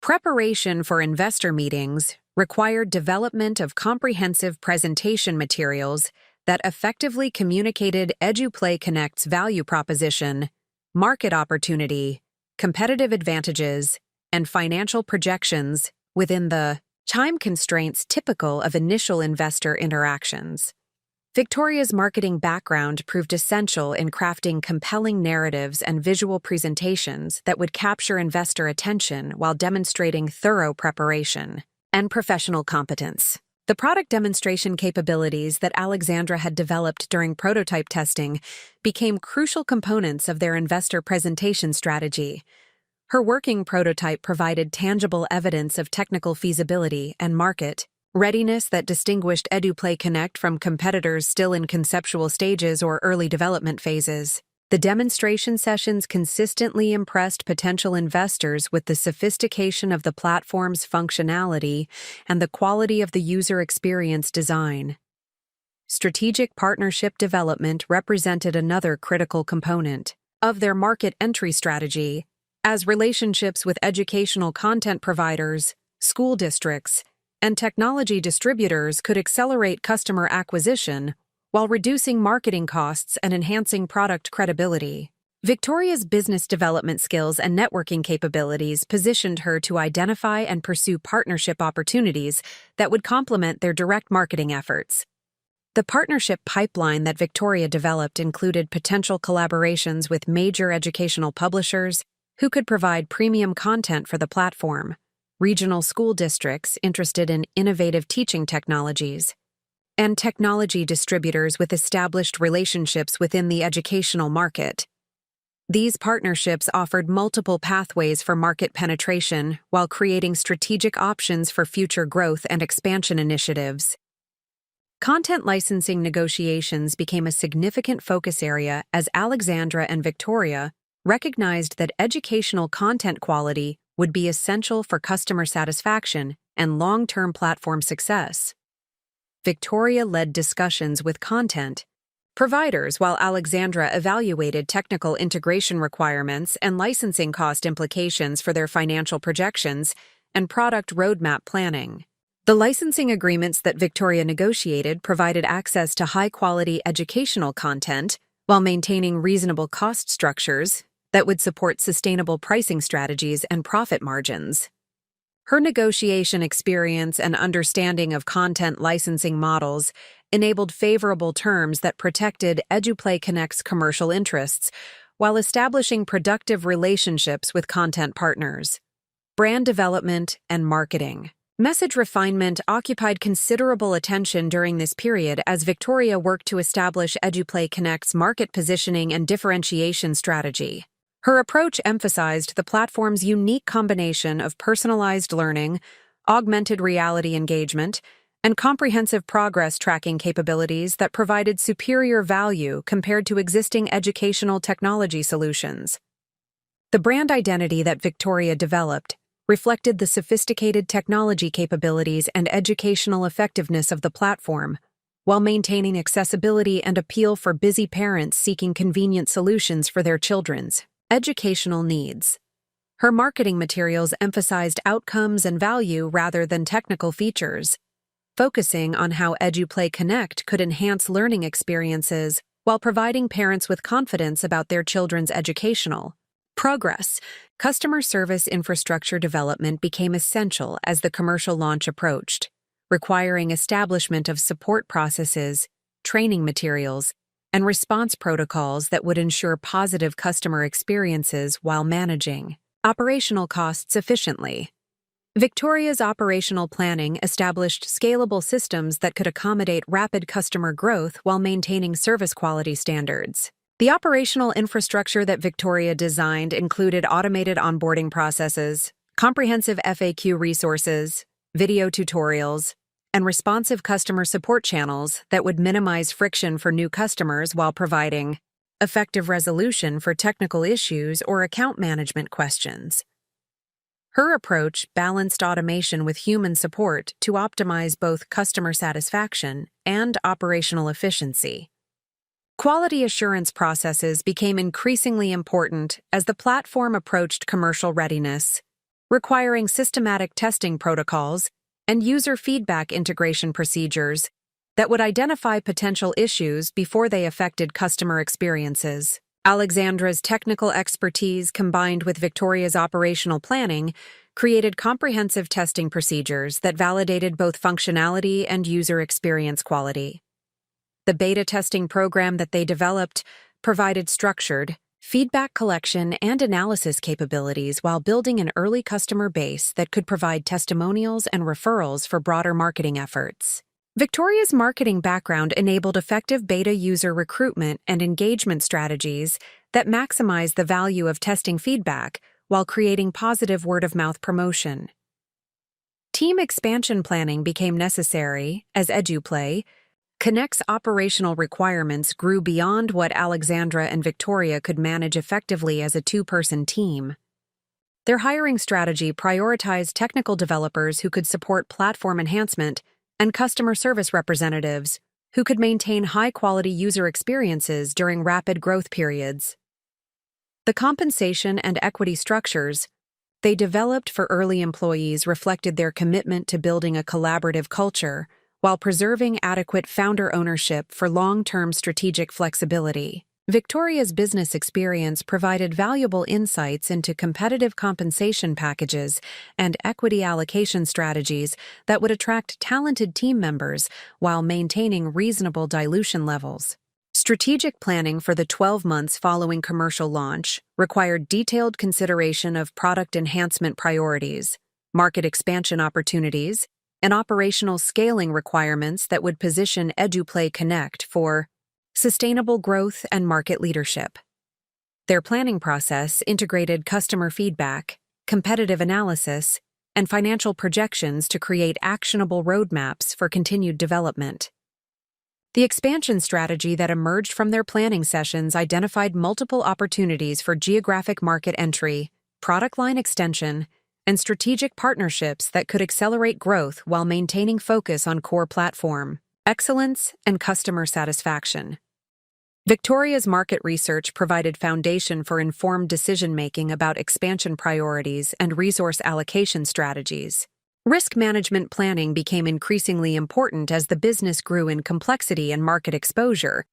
Preparation for investor meetings required development of comprehensive presentation materials that effectively communicated EduPlay Connect's value proposition, market opportunity, competitive advantages, and financial projections within the time constraints typical of initial investor interactions. Victoria's marketing background proved essential in crafting compelling narratives and visual presentations that would capture investor attention while demonstrating thorough preparation and professional competence. The product demonstration capabilities that Alexandra had developed during prototype testing became crucial components of their investor presentation strategy. Her working prototype provided tangible evidence of technical feasibility and market readiness that distinguished EduPlay Connect from competitors still in conceptual stages or early development phases. The demonstration sessions consistently impressed potential investors with the sophistication of the platform's functionality and the quality of the user experience design. Strategic partnership development represented another critical component of their market entry strategy, as relationships with educational content providers, school districts, and technology distributors could accelerate customer acquisition while reducing marketing costs and enhancing product credibility. Victoria's business development skills and networking capabilities positioned her to identify and pursue partnership opportunities that would complement their direct marketing efforts. The partnership pipeline that Victoria developed included potential collaborations with major educational publishers who could provide premium content for the platform, regional school districts interested in innovative teaching technologies, and technology distributors with established relationships within the educational market. These partnerships offered multiple pathways for market penetration while creating strategic options for future growth and expansion initiatives. Content licensing negotiations became a significant focus area as Alexandra and Victoria recognized that educational content quality would be essential for customer satisfaction and long-term platform success. Victoria led discussions with content providers while Alexandra evaluated technical integration requirements and licensing cost implications for their financial projections and product roadmap planning. The licensing agreements that Victoria negotiated provided access to high-quality educational content while maintaining reasonable cost structures that would support sustainable pricing strategies and profit margins. Her negotiation experience and understanding of content licensing models enabled favorable terms that protected EduPlay Connect's commercial interests while establishing productive relationships with content partners. Brand development and marketing. Message refinement occupied considerable attention during this period as Victoria worked to establish EduPlay Connect's market positioning and differentiation strategy. Her approach emphasized the platform's unique combination of personalized learning, augmented reality engagement, and comprehensive progress tracking capabilities that provided superior value compared to existing educational technology solutions. The brand identity that Victoria developed reflected the sophisticated technology capabilities and educational effectiveness of the platform, while maintaining accessibility and appeal for busy parents seeking convenient solutions for their children's educational needs. Her marketing materials emphasized outcomes and value rather than technical features, focusing on how EduPlay Connect could enhance learning experiences while providing parents with confidence about their children's educational progress. Customer service infrastructure development became essential as the commercial launch approached, requiring establishment of support processes, training materials, and response protocols that would ensure positive customer experiences while managing operational costs efficiently. Victoria's operational planning established scalable systems that could accommodate rapid customer growth while maintaining service quality standards. The operational infrastructure that Victoria designed included automated onboarding processes, comprehensive FAQ resources, video tutorials, and responsive customer support channels that would minimize friction for new customers while providing effective resolution for technical issues or account management questions. Her approach balanced automation with human support to optimize both customer satisfaction and operational efficiency. Quality assurance processes became increasingly important as the platform approached commercial readiness, requiring systematic testing protocols and user feedback integration procedures that would identify potential issues before they affected customer experiences. Alexandra's technical expertise combined with Victoria's operational planning created comprehensive testing procedures that validated both functionality and user experience quality. The beta testing program that they developed provided structured, feedback collection and analysis capabilities while building an early customer base that could provide testimonials and referrals for broader marketing efforts. Victoria's marketing background enabled effective beta user recruitment and engagement strategies that maximize the value of testing feedback while creating positive word-of-mouth promotion. Team expansion planning became necessary as EduPlay Connect's operational requirements grew beyond what Alexandra and Victoria could manage effectively as a two-person team. Their hiring strategy prioritized technical developers who could support platform enhancement and customer service representatives who could maintain high-quality user experiences during rapid growth periods. The compensation and equity structures they developed for early employees reflected their commitment to building a collaborative culture while preserving adequate founder ownership for long-term strategic flexibility. Victoria's business experience provided valuable insights into competitive compensation packages and equity allocation strategies that would attract talented team members while maintaining reasonable dilution levels. Strategic planning for the 12 months following commercial launch required detailed consideration of product enhancement priorities, market expansion opportunities, and operational scaling requirements that would position EduPlay Connect for sustainable growth and market leadership. Their planning process integrated customer feedback, competitive analysis, and financial projections to create actionable roadmaps for continued development. The expansion strategy that emerged from their planning sessions identified multiple opportunities for geographic market entry, product line extension, and strategic partnerships that could accelerate growth while maintaining focus on core platform excellence and customer satisfaction. Victoria's market research provided foundation for informed decision-making about expansion priorities and resource allocation strategies. Risk management planning became increasingly important as the business grew in complexity and market exposure,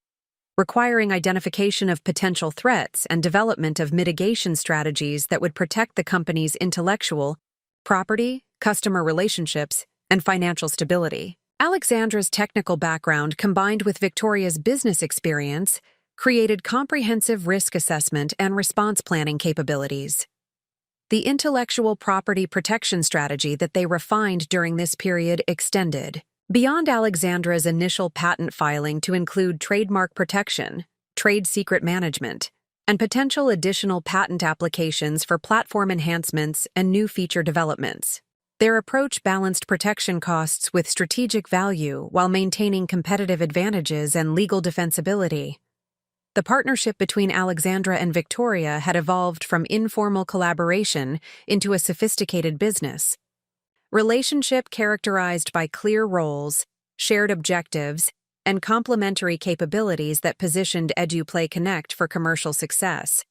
requiring identification of potential threats and development of mitigation strategies that would protect the company's intellectual property, customer relationships, and financial stability. Alexandra's technical background combined with Victoria's business experience created comprehensive risk assessment and response planning capabilities. The intellectual property protection strategy that they refined during this period extended beyond Alexandra's initial patent filing to include trademark protection, trade secret management, and potential additional patent applications for platform enhancements and new feature developments. Their approach balanced protection costs with strategic value while maintaining competitive advantages and legal defensibility. The partnership between Alexandra and Victoria had evolved from informal collaboration into a sophisticated business relationship characterized by clear roles, shared objectives, and complementary capabilities that positioned EduPlay Connect for commercial success.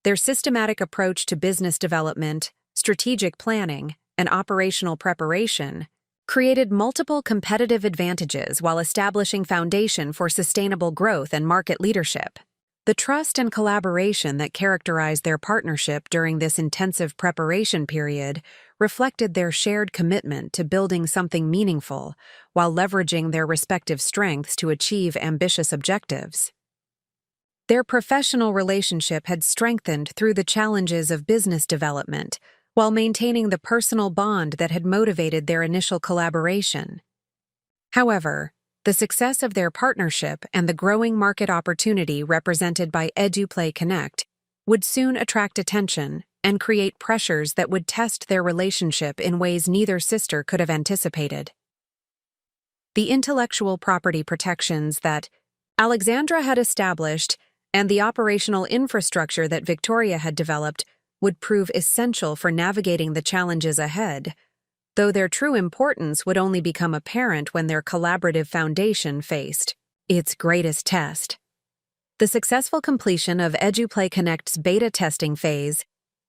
Their systematic approach to business development, strategic planning, and operational preparation created multiple competitive advantages while establishing foundation for sustainable growth and market leadership. The trust and collaboration that characterized their partnership during this intensive preparation period reflected their shared commitment to building something meaningful while leveraging their respective strengths to achieve ambitious objectives. Their professional relationship had strengthened through the challenges of business development, while maintaining the personal bond that had motivated their initial collaboration. However, the success of their partnership and the growing market opportunity represented by EduPlay Connect would soon attract attention and create pressures that would test their relationship in ways neither sister could have anticipated. The intellectual property protections that Alexandra had established and the operational infrastructure that Victoria had developed would prove essential for navigating the challenges ahead, though their true importance would only become apparent when their collaborative foundation faced its greatest test. The successful completion of EduPlay Connect's beta testing phase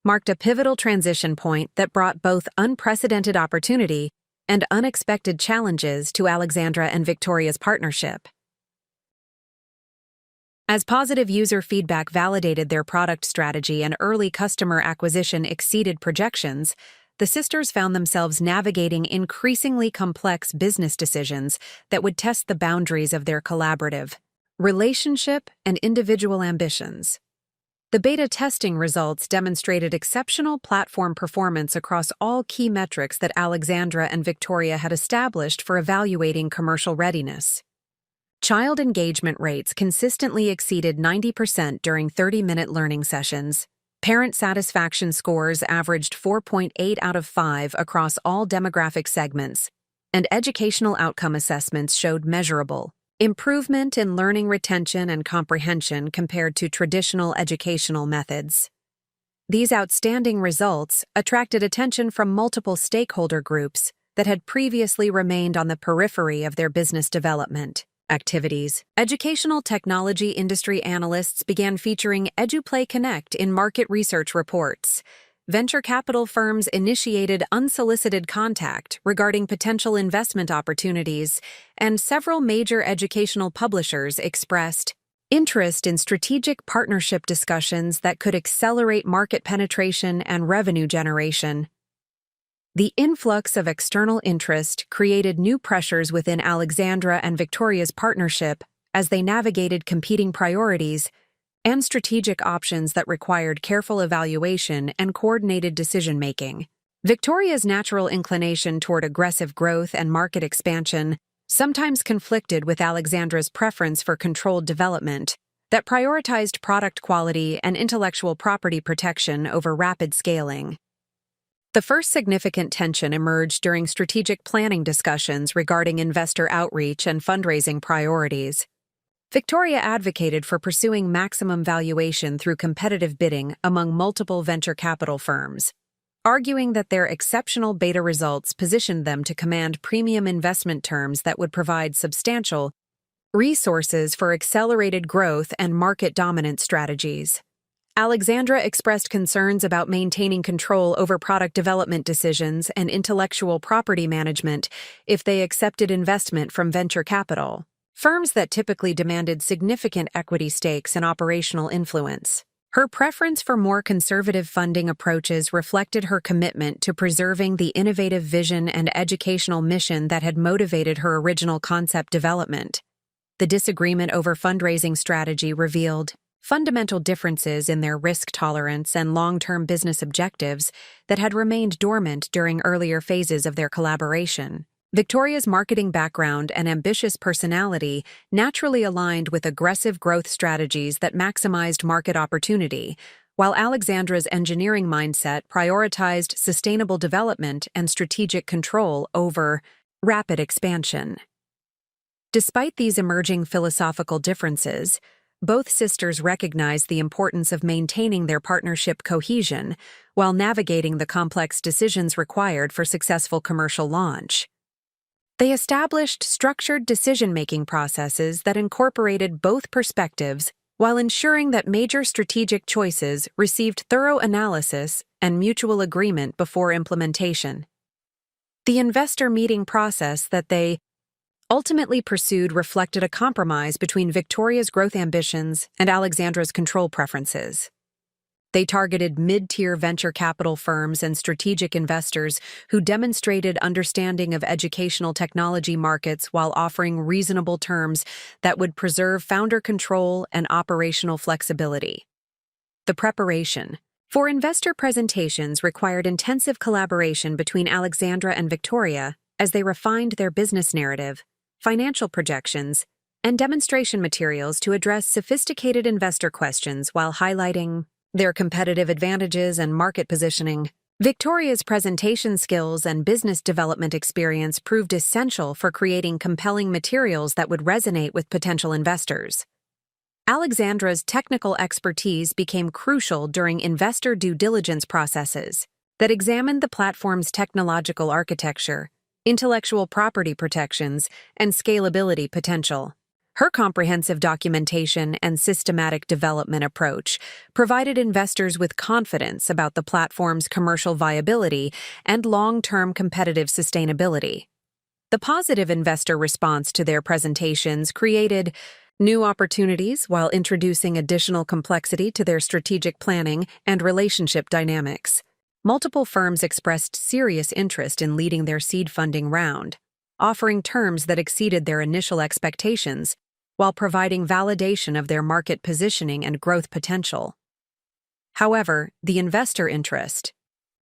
marked a pivotal transition point that brought both unprecedented opportunity and unexpected challenges to Alexandra and Victoria's partnership. As positive user feedback validated their product strategy and early customer acquisition exceeded projections, the sisters found themselves navigating increasingly complex business decisions that would test the boundaries of their collaborative relationship and individual ambitions. The beta testing results demonstrated exceptional platform performance across all key metrics that Alexandra and Victoria had established for evaluating commercial readiness. Child engagement rates consistently exceeded 90% during 30-minute learning sessions. Parent satisfaction scores averaged 4.8 out of 5 across all demographic segments, and educational outcome assessments showed measurable improvement in learning retention and comprehension compared to traditional educational methods. These outstanding results attracted attention from multiple stakeholder groups that had previously remained on the periphery of their business development activities. Educational technology industry analysts began featuring EduPlay Connect in market research reports. Venture capital firms initiated unsolicited contact regarding potential investment opportunities, and several major educational publishers expressed interest in strategic partnership discussions that could accelerate market penetration and revenue generation. The influx of external interest created new pressures within Alexandra and Victoria's partnership as they navigated competing priorities and strategic options that required careful evaluation and coordinated decision-making. Victoria's natural inclination toward aggressive growth and market expansion sometimes conflicted with Alexandra's preference for controlled development that prioritized product quality and intellectual property protection over rapid scaling. The first significant tension emerged during strategic planning discussions regarding investor outreach and fundraising priorities. Victoria advocated for pursuing maximum valuation through competitive bidding among multiple venture capital firms, arguing that their exceptional beta results positioned them to command premium investment terms that would provide substantial resources for accelerated growth and market dominance strategies. Alexandra expressed concerns about maintaining control over product development decisions and intellectual property management if they accepted investment from venture capital firms that typically demanded significant equity stakes and operational influence. Her preference for more conservative funding approaches reflected her commitment to preserving the innovative vision and educational mission that had motivated her original concept development. The disagreement over fundraising strategy revealed fundamental differences in their risk tolerance and long-term business objectives that had remained dormant during earlier phases of their collaboration. Victoria's marketing background and ambitious personality naturally aligned with aggressive growth strategies that maximized market opportunity, while Alexandra's engineering mindset prioritized sustainable development and strategic control over rapid expansion. Despite these emerging philosophical differences, both sisters recognized the importance of maintaining their partnership cohesion while navigating the complex decisions required for successful commercial launch. They established structured decision-making processes that incorporated both perspectives while ensuring that major strategic choices received thorough analysis and mutual agreement before implementation. The investor meeting process that they ultimately pursued reflected a compromise between Victoria's growth ambitions and Alexandra's control preferences. They targeted mid-tier venture capital firms and strategic investors who demonstrated understanding of educational technology markets while offering reasonable terms that would preserve founder control and operational flexibility. The preparation for investor presentations required intensive collaboration between Alexandra and Victoria as they refined their business narrative, financial projections, and demonstration materials to address sophisticated investor questions while highlighting their competitive advantages and market positioning. Victoria's presentation skills and business development experience proved essential for creating compelling materials that would resonate with potential investors. Alexandra's technical expertise became crucial during investor due diligence processes that examined the platform's technological architecture, intellectual property protections, and scalability potential. Her comprehensive documentation and systematic development approach provided investors with confidence about the platform's commercial viability and long-term competitive sustainability. The positive investor response to their presentations created new opportunities while introducing additional complexity to their strategic planning and relationship dynamics. Multiple firms expressed serious interest in leading their seed funding round, offering terms that exceeded their initial expectations while providing validation of their market positioning and growth potential. However, the investor interest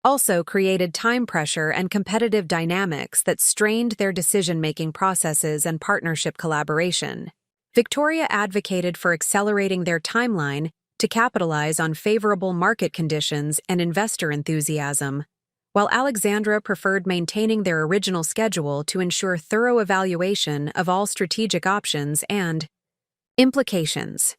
also created time pressure and competitive dynamics that strained their decision-making processes and partnership collaboration. Victoria advocated for accelerating their timeline to capitalize on favorable market conditions and investor enthusiasm, while Alexandra preferred maintaining their original schedule to ensure thorough evaluation of all strategic options and implications.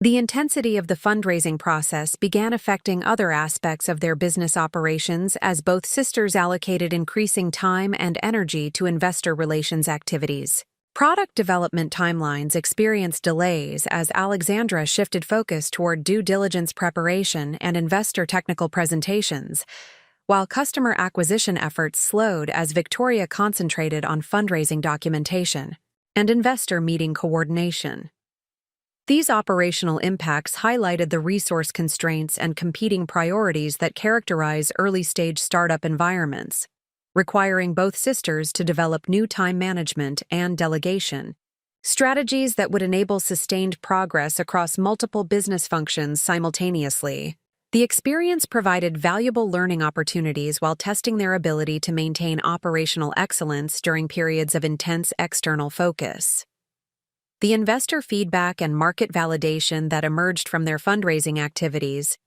The intensity of the fundraising process began affecting other aspects of their business operations as both sisters allocated increasing time and energy to investor relations activities. Product development timelines experienced delays as Alexandra shifted focus toward due diligence preparation and investor technical presentations, while customer acquisition efforts slowed as Victoria concentrated on fundraising documentation and investor meeting coordination. These operational impacts highlighted the resource constraints and competing priorities that characterize early-stage startup environments, requiring both sisters to develop new time management and delegation strategies that would enable sustained progress across multiple business functions simultaneously. The experience provided valuable learning opportunities while testing their ability to maintain operational excellence during periods of intense external focus. The investor feedback and market validation that emerged from their fundraising activities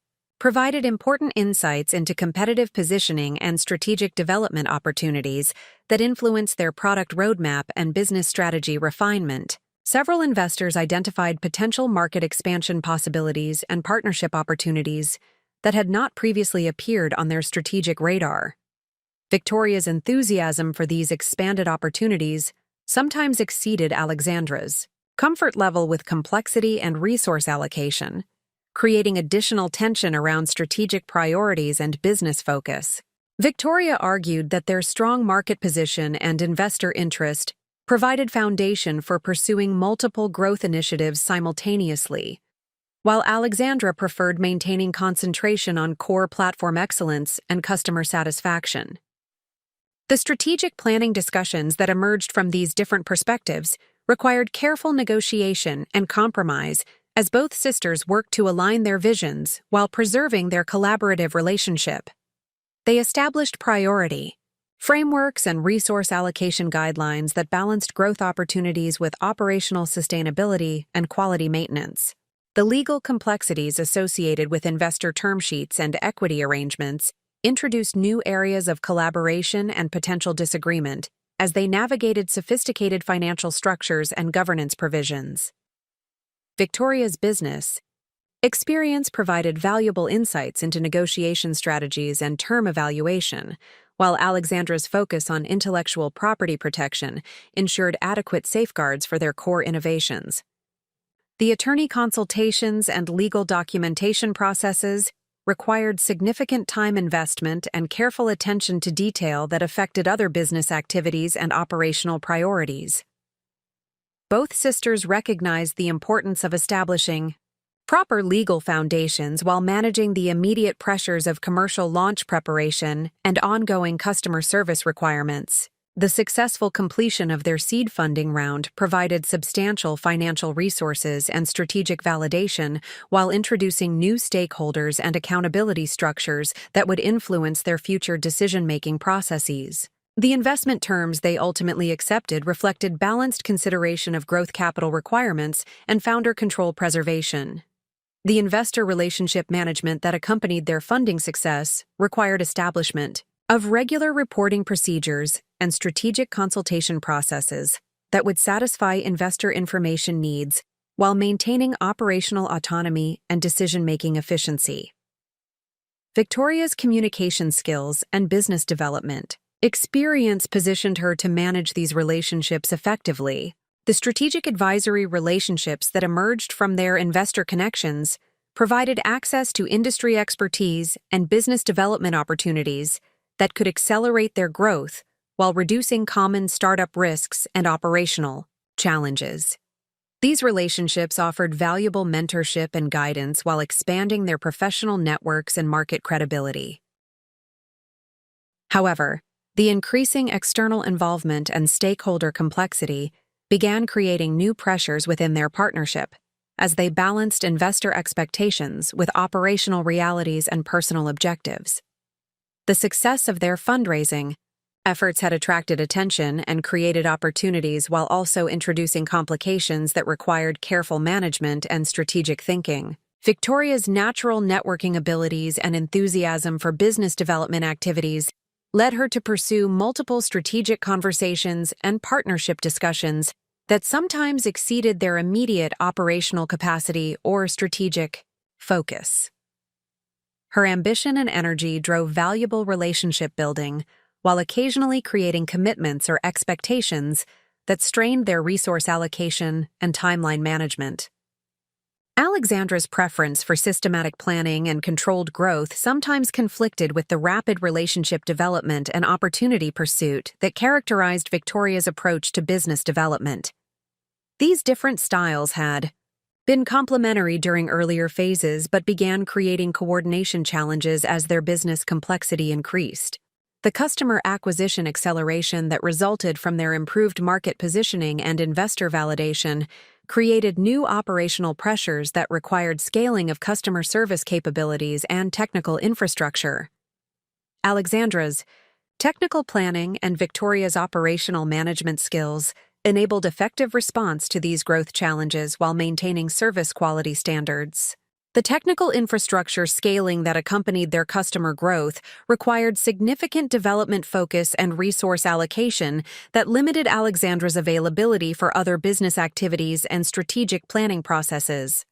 provided important insights into competitive positioning and strategic development opportunities that influenced their product roadmap and business strategy refinement. Several investors identified potential market expansion possibilities and partnership opportunities that had not previously appeared on their strategic radar. Victoria's enthusiasm for these expanded opportunities sometimes exceeded Alexandra's comfort level with complexity and resource allocation, creating additional tension around strategic priorities and business focus. Victoria argued that their strong market position and investor interest provided foundation for pursuing multiple growth initiatives simultaneously, while Alexandra preferred maintaining concentration on core platform excellence and customer satisfaction. The strategic planning discussions that emerged from these different perspectives required careful negotiation and compromise as both sisters worked to align their visions while preserving their collaborative relationship. They established priority frameworks and resource allocation guidelines that balanced growth opportunities with operational sustainability and quality maintenance. The legal complexities associated with investor term sheets and equity arrangements introduced new areas of collaboration and potential disagreement as they navigated sophisticated financial structures and governance provisions. Victoria's business experience provided valuable insights into negotiation strategies and term evaluation, while Alexandra's focus on intellectual property protection ensured adequate safeguards for their core innovations. The attorney consultations and legal documentation processes required significant time investment and careful attention to detail that affected other business activities and operational priorities. Both sisters recognized the importance of establishing proper legal foundations while managing the immediate pressures of commercial launch preparation and ongoing customer service requirements. The successful completion of their seed funding round provided substantial financial resources and strategic validation while introducing new stakeholders and accountability structures that would influence their future decision-making processes. The investment terms they ultimately accepted reflected balanced consideration of growth capital requirements and founder control preservation. The investor relationship management that accompanied their funding success required establishment of regular reporting procedures and strategic consultation processes that would satisfy investor information needs while maintaining operational autonomy and decision-making efficiency. Victoria's communication skills and business development experience positioned her to manage these relationships effectively. The strategic advisory relationships that emerged from their investor connections provided access to industry expertise and business development opportunities that could accelerate their growth while reducing common startup risks and operational challenges. These relationships offered valuable mentorship and guidance while expanding their professional networks and market credibility. However, the increasing external involvement and stakeholder complexity began creating new pressures within their partnership as they balanced investor expectations with operational realities and personal objectives. The success of their fundraising efforts had attracted attention and created opportunities while also introducing complications that required careful management and strategic thinking. Victoria's natural networking abilities and enthusiasm for business development activities led her to pursue multiple strategic conversations and partnership discussions that sometimes exceeded their immediate operational capacity or strategic focus. Her ambition and energy drove valuable relationship building, while occasionally creating commitments or expectations that strained their resource allocation and timeline management. Alexandra's preference for systematic planning and controlled growth sometimes conflicted with the rapid relationship development and opportunity pursuit that characterized Victoria's approach to business development. These different styles had been complementary during earlier phases but began creating coordination challenges as their business complexity increased. The customer acquisition acceleration that resulted from their improved market positioning and investor validation created new operational pressures that required scaling of customer service capabilities and technical infrastructure. Alexandra's technical planning and Victoria's operational management skills enabled effective response to these growth challenges while maintaining service quality standards. The technical infrastructure scaling that accompanied their customer growth required significant development focus and resource allocation that limited Alexandra's availability for other business activities and strategic planning processes.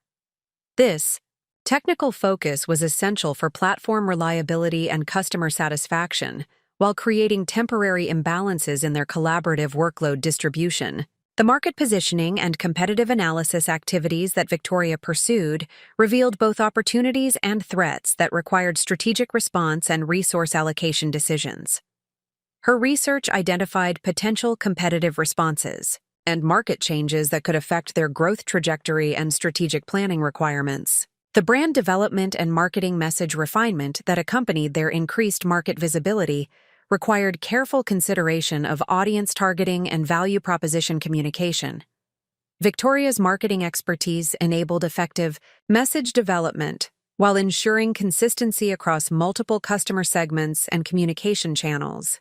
This technical focus was essential for platform reliability and customer satisfaction, while creating temporary imbalances in their collaborative workload distribution. The market positioning and competitive analysis activities that Victoria pursued revealed both opportunities and threats that required strategic response and resource allocation decisions. Her research identified potential competitive responses and market changes that could affect their growth trajectory and strategic planning requirements. The brand development and marketing message refinement that accompanied their increased market visibility required careful consideration of audience targeting and value proposition communication. Victoria's marketing expertise enabled effective message development while ensuring consistency across multiple customer segments and communication channels.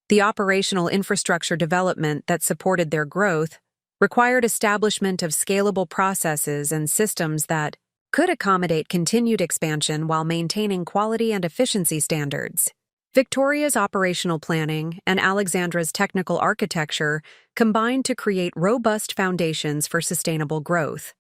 The operational infrastructure development that supported their growth required establishment of scalable processes and systems that could accommodate continued expansion while maintaining quality and efficiency standards. Victoria's operational planning and Alexandra's technical architecture combined to create robust foundations for sustainable growth.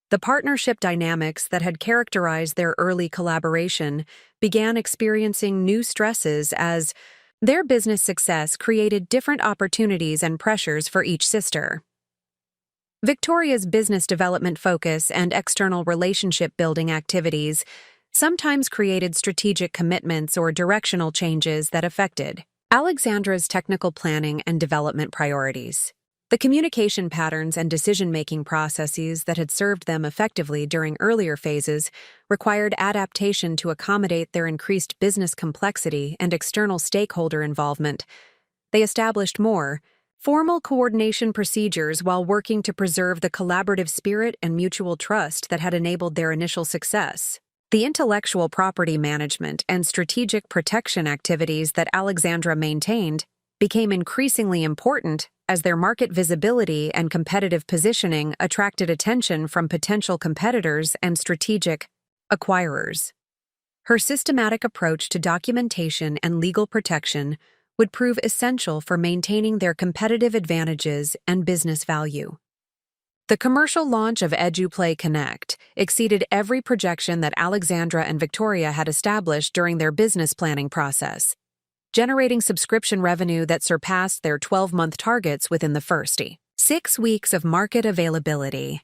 The partnership dynamics that had characterized their early collaboration began experiencing new stresses as their business success created different opportunities and pressures for each sister. Victoria's business development focus and external relationship building activities sometimes created strategic commitments or directional changes that affected Alexandra's technical planning and development priorities. The communication patterns and decision-making processes that had served them effectively during earlier phases required adaptation to accommodate their increased business complexity and external stakeholder involvement. They established more formal coordination procedures while working to preserve the collaborative spirit and mutual trust that had enabled their initial success. The intellectual property management and strategic protection activities that Alexandra maintained became increasingly important as their market visibility and competitive positioning attracted attention from potential competitors and strategic acquirers. Her systematic approach to documentation and legal protection would prove essential for maintaining their competitive advantages and business value. The commercial launch of EduPlay Connect exceeded every projection that Alexandra and Victoria had established during their business planning process, generating subscription revenue that surpassed their 12-month targets within the first 6 weeks of market availability.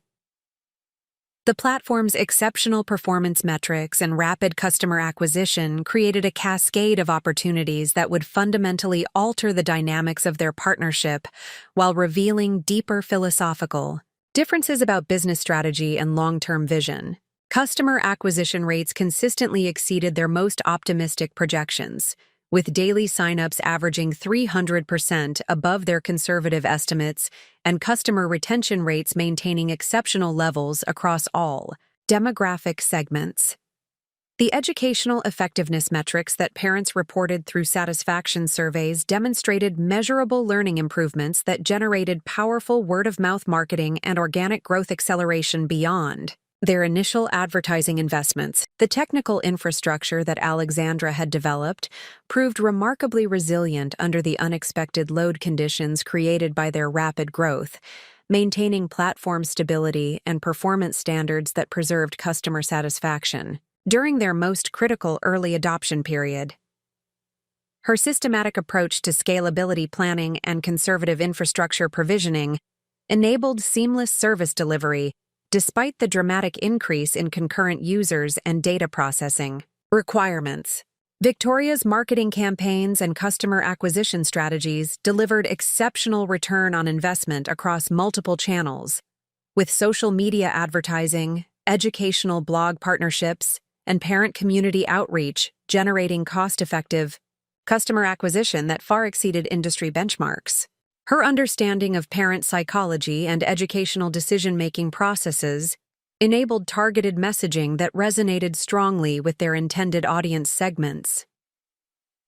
The platform's exceptional performance metrics and rapid customer acquisition created a cascade of opportunities that would fundamentally alter the dynamics of their partnership while revealing deeper philosophical differences about business strategy and long-term vision. Customer acquisition rates consistently exceeded their most optimistic projections, with daily signups averaging 300% above their conservative estimates and customer retention rates maintaining exceptional levels across all demographic segments. The educational effectiveness metrics that parents reported through satisfaction surveys demonstrated measurable learning improvements that generated powerful word-of-mouth marketing and organic growth acceleration beyond their initial advertising investments. The technical infrastructure that Alexandra had developed proved remarkably resilient under the unexpected load conditions created by their rapid growth, maintaining platform stability and performance standards that preserved customer satisfaction during their most critical early adoption period. Her systematic approach to scalability planning and conservative infrastructure provisioning enabled seamless service delivery despite the dramatic increase in concurrent users and data processing requirements. Victoria's marketing campaigns and customer acquisition strategies delivered exceptional return on investment across multiple channels, with social media advertising, educational blog partnerships, and parent community outreach generating cost-effective customer acquisition that far exceeded industry benchmarks. Her understanding of parent psychology and educational decision-making processes enabled targeted messaging that resonated strongly with their intended audience segments.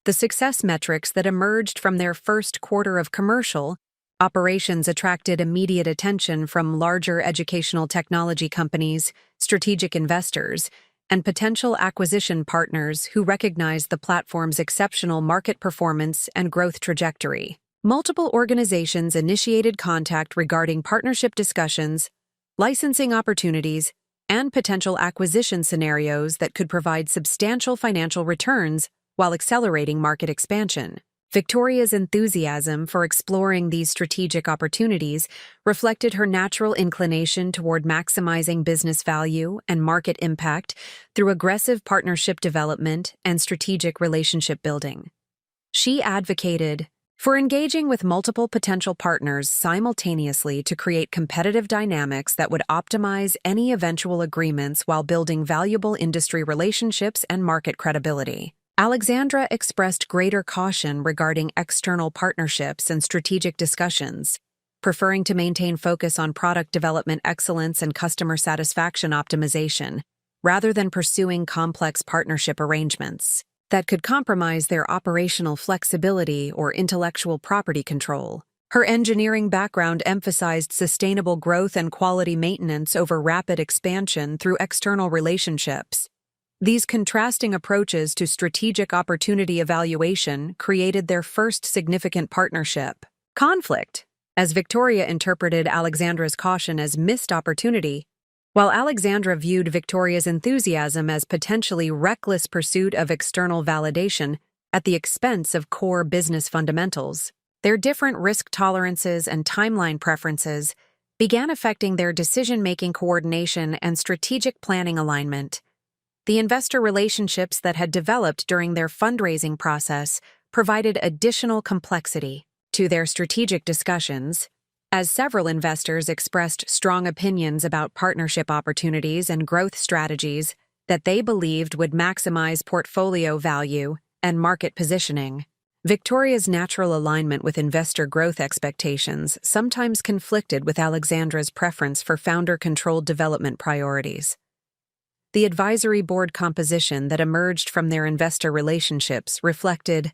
The success metrics that emerged from their first quarter of commercial operations attracted immediate attention from larger educational technology companies, strategic investors, and potential acquisition partners who recognized the platform's exceptional market performance and growth trajectory. Multiple organizations initiated contact regarding partnership discussions, licensing opportunities, and potential acquisition scenarios that could provide substantial financial returns while accelerating market expansion. Victoria's enthusiasm for exploring these strategic opportunities reflected her natural inclination toward maximizing business value and market impact through aggressive partnership development and strategic relationship building. She advocated for engaging with multiple potential partners simultaneously to create competitive dynamics that would optimize any eventual agreements while building valuable industry relationships and market credibility. Alexandra expressed greater caution regarding external partnerships and strategic discussions, preferring to maintain focus on product development excellence and customer satisfaction optimization, rather than pursuing complex partnership arrangements that could compromise their operational flexibility or intellectual property control. Her engineering background emphasized sustainable growth and quality maintenance over rapid expansion through external relationships. These contrasting approaches to strategic opportunity evaluation created their first significant partnership conflict, as Victoria interpreted Alexandra's caution as missed opportunity, while Alexandra viewed Victoria's enthusiasm as potentially reckless pursuit of external validation at the expense of core business fundamentals. Their different risk tolerances and timeline preferences began affecting their decision-making coordination and strategic planning alignment. The investor relationships that had developed during their fundraising process provided additional complexity to their strategic discussions, As several investors expressed strong opinions about partnership opportunities and growth strategies that they believed would maximize portfolio value and market positioning, Victoria's natural alignment with investor growth expectations sometimes conflicted with Alexandra's preference for founder-controlled development priorities. The advisory board composition that emerged from their investor relationships reflected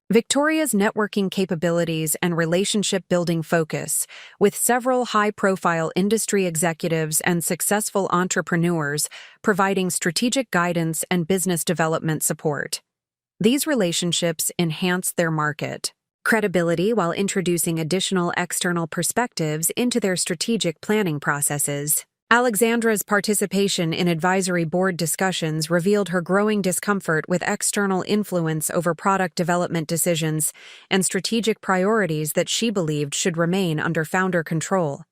Victoria's networking capabilities and relationship-building focus, with several high-profile industry executives and successful entrepreneurs providing strategic guidance and business development support. These relationships enhanced their market credibility while introducing additional external perspectives into their strategic planning processes. Alexandra's participation in advisory board discussions revealed her growing discomfort with external influence over product development decisions and strategic priorities that she believed should remain under founder control.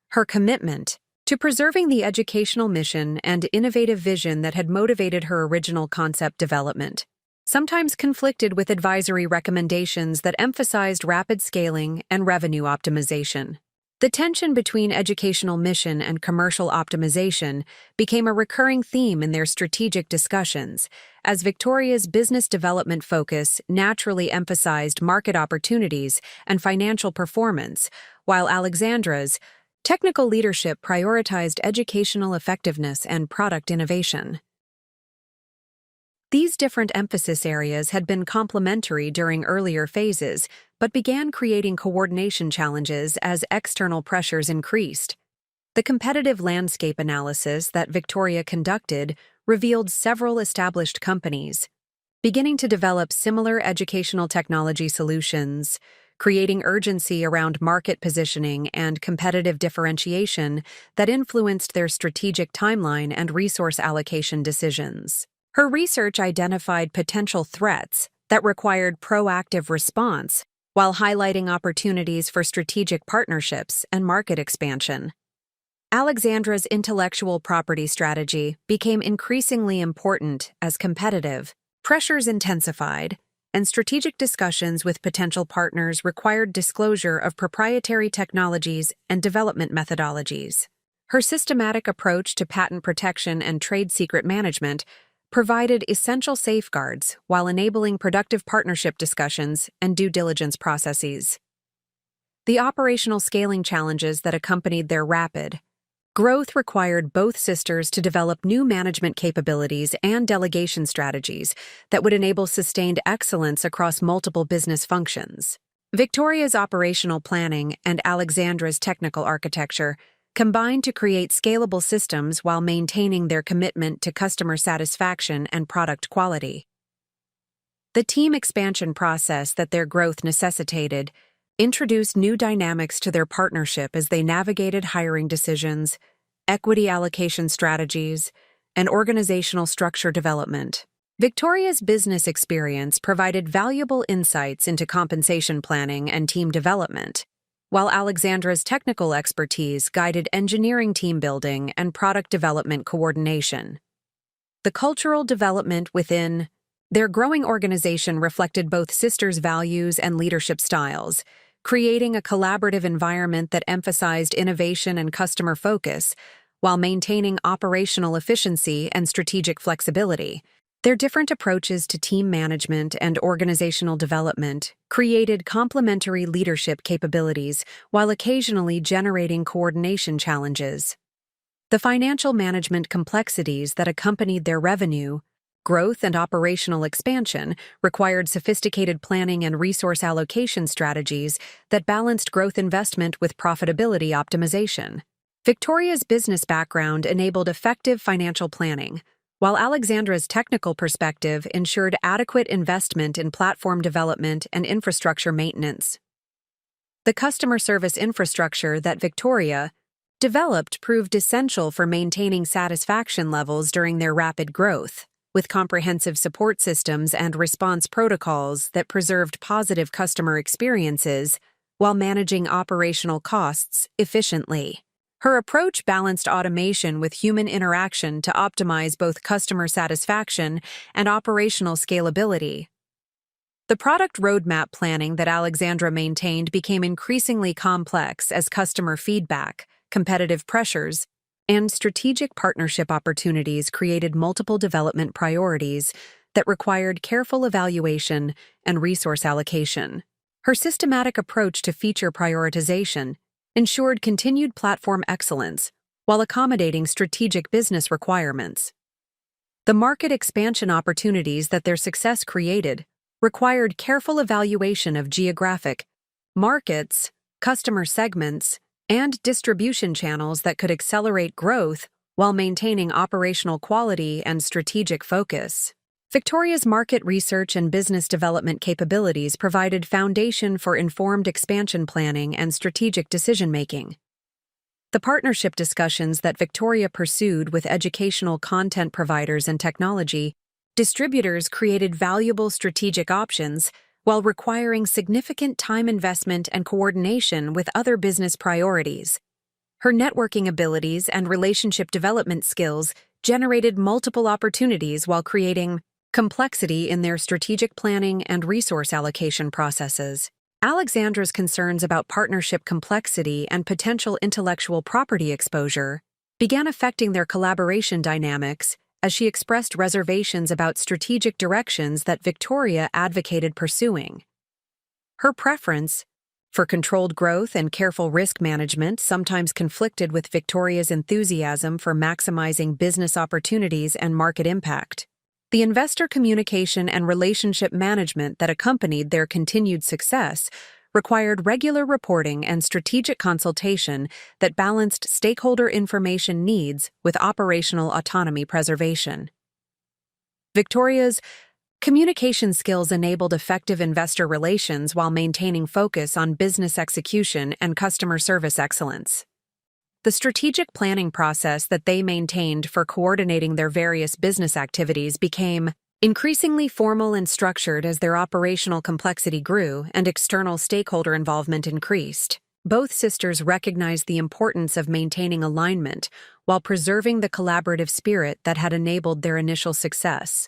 Her commitment to preserving the educational mission and innovative vision that had motivated her original concept development sometimes conflicted with advisory recommendations that emphasized rapid scaling and revenue optimization. The tension between educational mission and commercial optimization became a recurring theme in their strategic discussions, as Victoria's business development focus naturally emphasized market opportunities and financial performance, while Alexandra's technical leadership prioritized educational effectiveness and product innovation. These different emphasis areas had been complementary during earlier phases, but began creating coordination challenges as external pressures increased. The competitive landscape analysis that Victoria conducted revealed several established companies beginning to develop similar educational technology solutions, creating urgency around market positioning and competitive differentiation that influenced their strategic timeline and resource allocation decisions. Her research identified potential threats that required proactive response while highlighting opportunities for strategic partnerships and market expansion. Alexandra's intellectual property strategy became increasingly important as competitive pressures intensified, and strategic discussions with potential partners required disclosure of proprietary technologies and development methodologies. Her systematic approach to patent protection and trade secret management provided essential safeguards while enabling productive partnership discussions and due diligence processes. The operational scaling challenges that accompanied their rapid growth required both sisters to develop new management capabilities and delegation strategies that would enable sustained excellence across multiple business functions. Victoria's operational planning and Alexandra's technical architecture combined to create scalable systems while maintaining their commitment to customer satisfaction and product quality. The team expansion process that their growth necessitated introduced new dynamics to their partnership as they navigated hiring decisions, equity allocation strategies, and organizational structure development. Victoria's business experience provided valuable insights into compensation planning and team development, while Alexandra's technical expertise guided engineering team building and product development coordination. The cultural development within their growing organization reflected both sisters' values and leadership styles, creating a collaborative environment that emphasized innovation and customer focus while maintaining operational efficiency and strategic flexibility. Their different approaches to team management and organizational development created complementary leadership capabilities while occasionally generating coordination challenges. The financial management complexities that accompanied their revenue, growth, and operational expansion required sophisticated planning and resource allocation strategies that balanced growth investment with profitability optimization. Victoria's business background enabled effective financial planning, while Alexandra's technical perspective ensured adequate investment in platform development and infrastructure maintenance. The customer service infrastructure that Victoria developed proved essential for maintaining satisfaction levels during their rapid growth, with comprehensive support systems and response protocols that preserved positive customer experiences while managing operational costs efficiently. Her approach balanced automation with human interaction to optimize both customer satisfaction and operational scalability. The product roadmap planning that Alexandra maintained became increasingly complex as customer feedback, competitive pressures, and strategic partnership opportunities created multiple development priorities that required careful evaluation and resource allocation. Her systematic approach to feature prioritization ensured continued platform excellence while accommodating strategic business requirements. The market expansion opportunities that their success created required careful evaluation of geographic markets, customer segments, and distribution channels that could accelerate growth while maintaining operational quality and strategic focus. Victoria's market research and business development capabilities provided foundation for informed expansion planning and strategic decision-making. The partnership discussions that Victoria pursued with educational content providers and technology distributors created valuable strategic options while requiring significant time investment and coordination with other business priorities. Her networking abilities and relationship development skills generated multiple opportunities while creating complexity in their strategic planning and resource allocation processes. Alexandra's concerns about partnership complexity and potential intellectual property exposure began affecting their collaboration dynamics as she expressed reservations about strategic directions that Victoria advocated pursuing. Her preference for controlled growth and careful risk management sometimes conflicted with Victoria's enthusiasm for maximizing business opportunities and market impact. The investor communication and relationship management that accompanied their continued success required regular reporting and strategic consultation that balanced stakeholder information needs with operational autonomy preservation. Victoria's communication skills enabled effective investor relations while maintaining focus on business execution and customer service excellence. The strategic planning process that they maintained for coordinating their various business activities became increasingly formal and structured as their operational complexity grew and external stakeholder involvement increased. Both sisters recognized the importance of maintaining alignment while preserving the collaborative spirit that had enabled their initial success.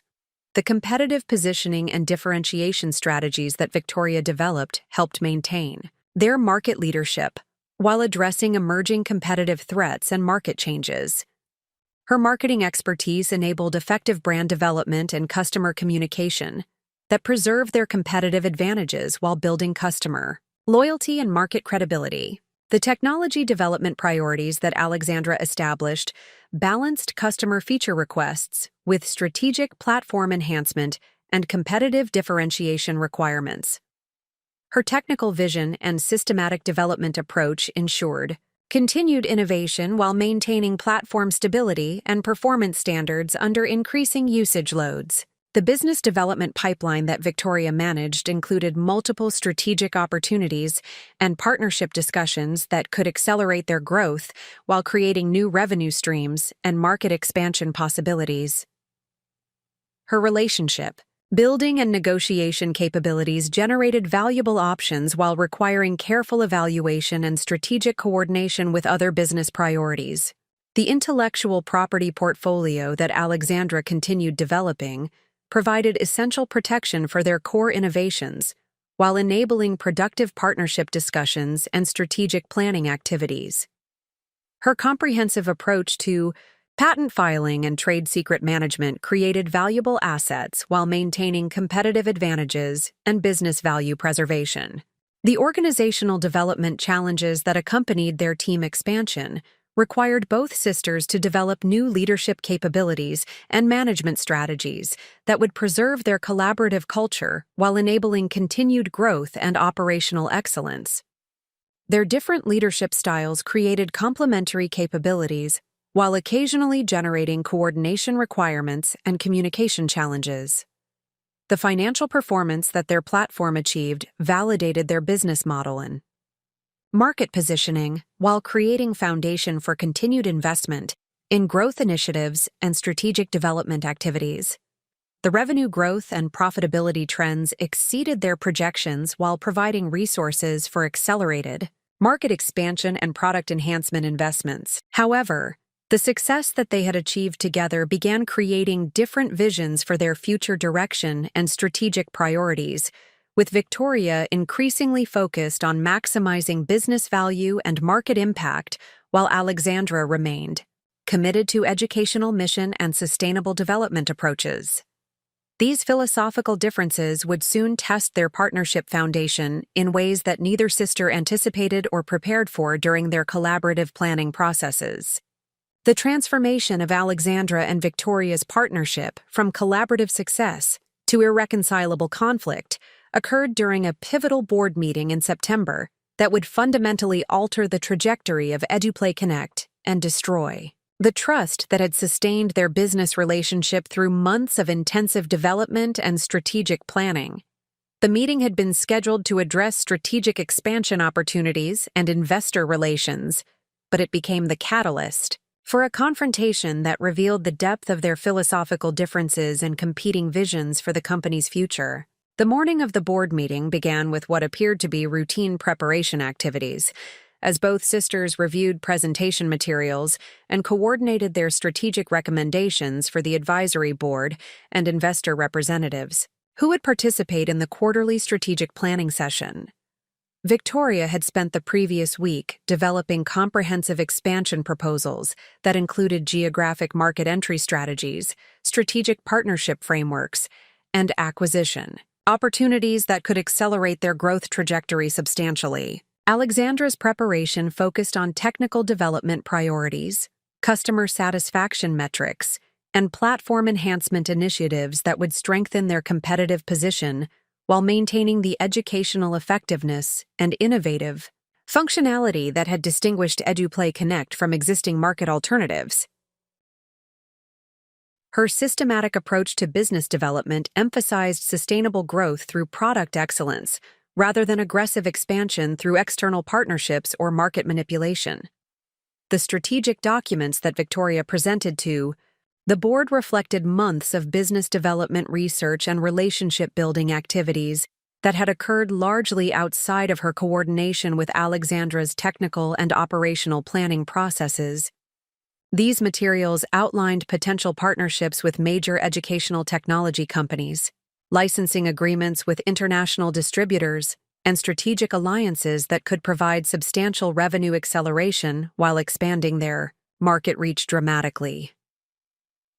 The competitive positioning and differentiation strategies that Victoria developed helped maintain their market leadership while addressing emerging competitive threats and market changes. Her marketing expertise enabled effective brand development and customer communication that preserved their competitive advantages while building customer loyalty and market credibility. The technology development priorities that Alexandra established balanced customer feature requests with strategic platform enhancement and competitive differentiation requirements. Her technical vision and systematic development approach ensured continued innovation while maintaining platform stability and performance standards under increasing usage loads. The business development pipeline that Victoria managed included multiple strategic opportunities and partnership discussions that could accelerate their growth while creating new revenue streams and market expansion possibilities. Her relationship building and negotiation capabilities generated valuable options while requiring careful evaluation and strategic coordination with other business priorities. The intellectual property portfolio that Alexandra continued developing provided essential protection for their core innovations while enabling productive partnership discussions and strategic planning activities. Her comprehensive approach to patent filing and trade secret management created valuable assets while maintaining competitive advantages and business value preservation. The organizational development challenges that accompanied their team expansion required both sisters to develop new leadership capabilities and management strategies that would preserve their collaborative culture while enabling continued growth and operational excellence. Their different leadership styles created complementary capabilities while occasionally generating coordination requirements and communication challenges. The financial performance that their platform achieved validated their business model and market positioning while creating foundation for continued investment in growth initiatives and strategic development activities. The revenue growth and profitability trends exceeded their projections while providing resources for accelerated market expansion and product enhancement investments. However, The success that they had achieved together began creating different visions for their future direction and strategic priorities, with Victoria increasingly focused on maximizing business value and market impact, while Alexandra remained committed to educational mission and sustainable development approaches. These philosophical differences would soon test their partnership foundation in ways that neither sister anticipated or prepared for during their collaborative planning processes. The transformation of Alexandra and Victoria's partnership from collaborative success to irreconcilable conflict occurred during a pivotal board meeting in September that would fundamentally alter the trajectory of EduPlay Connect and destroy the trust that had sustained their business relationship through months of intensive development and strategic planning. The meeting had been scheduled to address strategic expansion opportunities and investor relations, but it became the catalyst for a confrontation that revealed the depth of their philosophical differences and competing visions for the company's future. The morning of the board meeting began with what appeared to be routine preparation activities, as both sisters reviewed presentation materials and coordinated their strategic recommendations for the advisory board and investor representatives, who would participate in the quarterly strategic planning session. Victoria had spent the previous week developing comprehensive expansion proposals that included geographic market entry strategies, strategic partnership frameworks, and acquisition opportunities that could accelerate their growth trajectory substantially. Alexandra's preparation focused on technical development priorities, customer satisfaction metrics, and platform enhancement initiatives that would strengthen their competitive position while maintaining the educational effectiveness and innovative functionality that had distinguished EduPlay Connect from existing market alternatives. Her systematic approach to business development emphasized sustainable growth through product excellence, rather than aggressive expansion through external partnerships or market manipulation. The strategic documents that Victoria presented to the board reflected months of business development research and relationship-building activities that had occurred largely outside of her coordination with Alexandra's technical and operational planning processes. These materials outlined potential partnerships with major educational technology companies, licensing agreements with international distributors, and strategic alliances that could provide substantial revenue acceleration while expanding their market reach dramatically.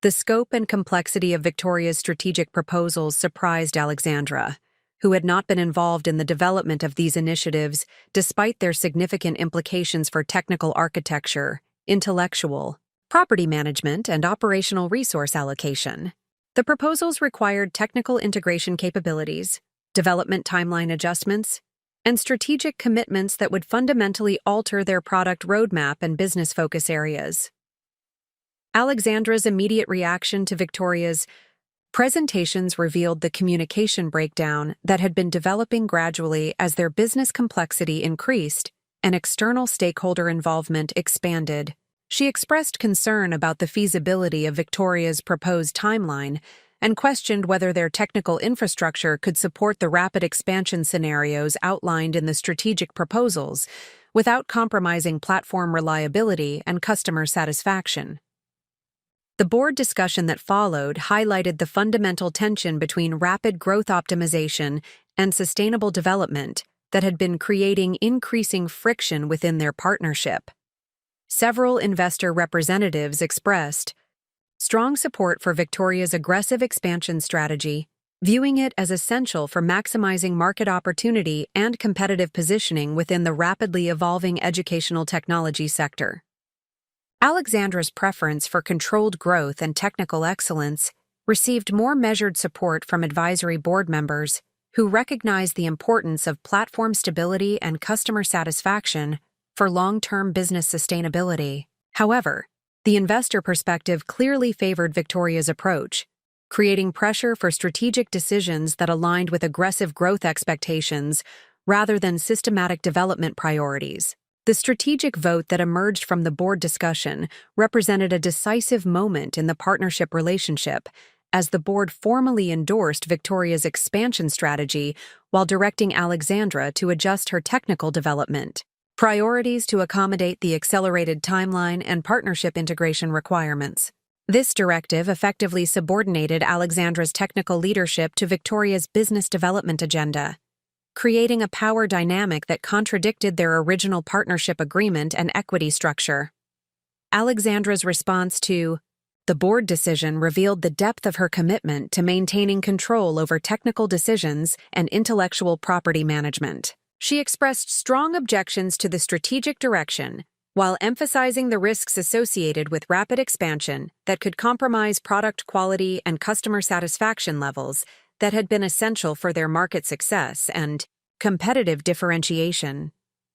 The scope and complexity of Victoria's strategic proposals surprised Alexandra, who had not been involved in the development of these initiatives despite their significant implications for technical architecture, intellectual property management, and operational resource allocation. The proposals required technical integration capabilities, development timeline adjustments, and strategic commitments that would fundamentally alter their product roadmap and business focus areas. Alexandra's immediate reaction to Victoria's presentations revealed the communication breakdown that had been developing gradually as their business complexity increased and external stakeholder involvement expanded. She expressed concern about the feasibility of Victoria's proposed timeline and questioned whether their technical infrastructure could support the rapid expansion scenarios outlined in the strategic proposals without compromising platform reliability and customer satisfaction. The board discussion that followed highlighted the fundamental tension between rapid growth optimization and sustainable development that had been creating increasing friction within their partnership. Several investor representatives expressed strong support for Victoria's aggressive expansion strategy, viewing it as essential for maximizing market opportunity and competitive positioning within the rapidly evolving educational technology sector. Alexandra's preference for controlled growth and technical excellence received more measured support from advisory board members who recognized the importance of platform stability and customer satisfaction for long-term business sustainability. However, the investor perspective clearly favored Victoria's approach, creating pressure for strategic decisions that aligned with aggressive growth expectations rather than systematic development priorities. The strategic vote that emerged from the board discussion represented a decisive moment in the partnership relationship, as the board formally endorsed Victoria's expansion strategy while directing Alexandra to adjust her technical development priorities to accommodate the accelerated timeline and partnership integration requirements. This directive effectively subordinated Alexandra's technical leadership to Victoria's business development agenda, creating a power dynamic that contradicted their original partnership agreement and equity structure. Alexandra's response to the board decision revealed the depth of her commitment to maintaining control over technical decisions and intellectual property management. She expressed strong objections to the strategic direction, while emphasizing the risks associated with rapid expansion that could compromise product quality and customer satisfaction levels that had been essential for their market success and competitive differentiation.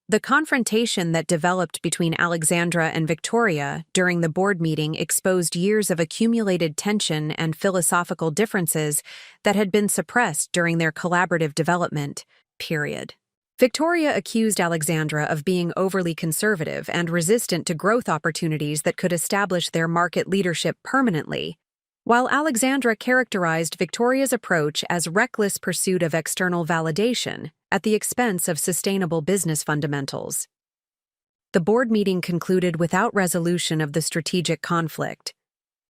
The confrontation that developed between Alexandra and Victoria during the board meeting exposed years of accumulated tension and philosophical differences that had been suppressed during their collaborative development period. Victoria accused Alexandra of being overly conservative and resistant to growth opportunities that could establish their market leadership permanently, while Alexandra characterized Victoria's approach as reckless pursuit of external validation at the expense of sustainable business fundamentals. The board meeting concluded without resolution of the strategic conflict,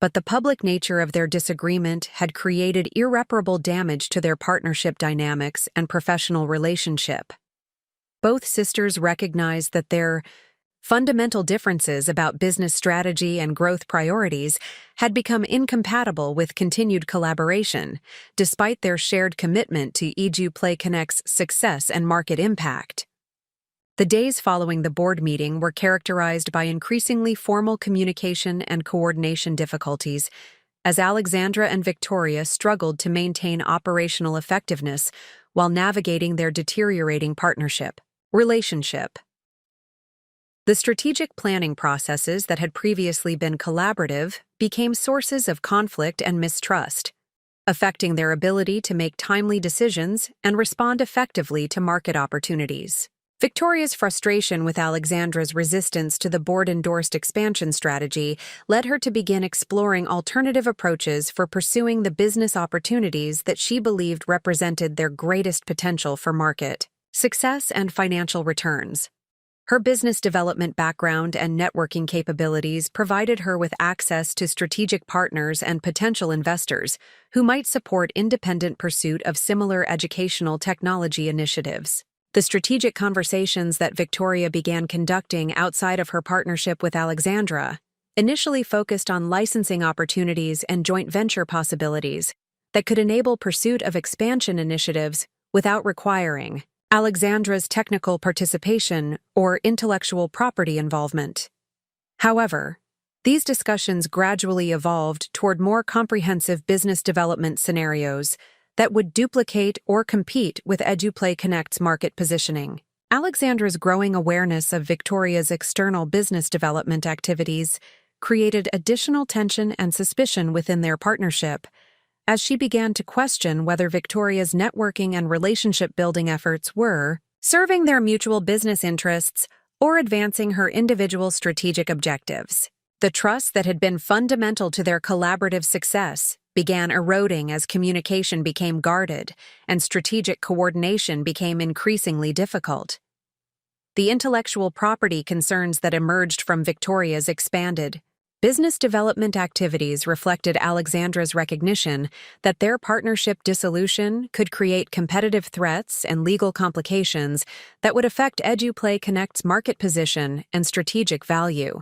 but the public nature of their disagreement had created irreparable damage to their partnership dynamics and professional relationship. Both sisters recognized that their fundamental differences about business strategy and growth priorities had become incompatible with continued collaboration, despite their shared commitment to EduPlay Connect's success and market impact. The days following the board meeting were characterized by increasingly formal communication and coordination difficulties, as Alexandra and Victoria struggled to maintain operational effectiveness while navigating their deteriorating relationship. The strategic planning processes that had previously been collaborative became sources of conflict and mistrust, affecting their ability to make timely decisions and respond effectively to market opportunities. Victoria's frustration with Alexandra's resistance to the board-endorsed expansion strategy led her to begin exploring alternative approaches for pursuing the business opportunities that she believed represented their greatest potential for market success and financial returns. Her business development background and networking capabilities provided her with access to strategic partners and potential investors who might support independent pursuit of similar educational technology initiatives. The strategic conversations that Victoria began conducting outside of her partnership with Alexandra initially focused on licensing opportunities and joint venture possibilities that could enable pursuit of expansion initiatives without requiring Alexandra's technical participation or intellectual property involvement. However, these discussions gradually evolved toward more comprehensive business development scenarios that would duplicate or compete with EduPlay Connect's market positioning. Alexandra's growing awareness of Victoria's external business development activities created additional tension and suspicion within their partnership, as she began to question whether Victoria's networking and relationship-building efforts were serving their mutual business interests or advancing her individual strategic objectives. The trust that had been fundamental to their collaborative success began eroding as communication became guarded and strategic coordination became increasingly difficult. The intellectual property concerns that emerged from Victoria's expanded business development activities reflected Alexandra's recognition that their partnership dissolution could create competitive threats and legal complications that would affect EduPlay Connect's market position and strategic value.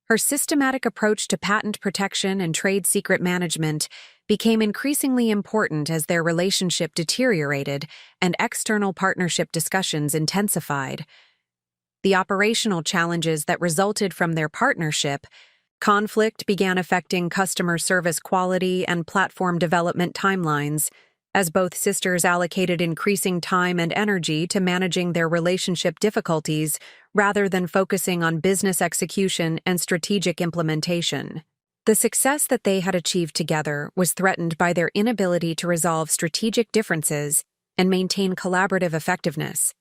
Her systematic approach to patent protection and trade secret management became increasingly important as their relationship deteriorated and external partnership discussions intensified. The operational challenges that resulted from their partnership conflict began affecting customer service quality and platform development timelines, as both sisters allocated increasing time and energy to managing their relationship difficulties rather than focusing on business execution and strategic implementation. The success that they had achieved together was threatened by their inability to resolve strategic differences and maintain collaborative effectiveness.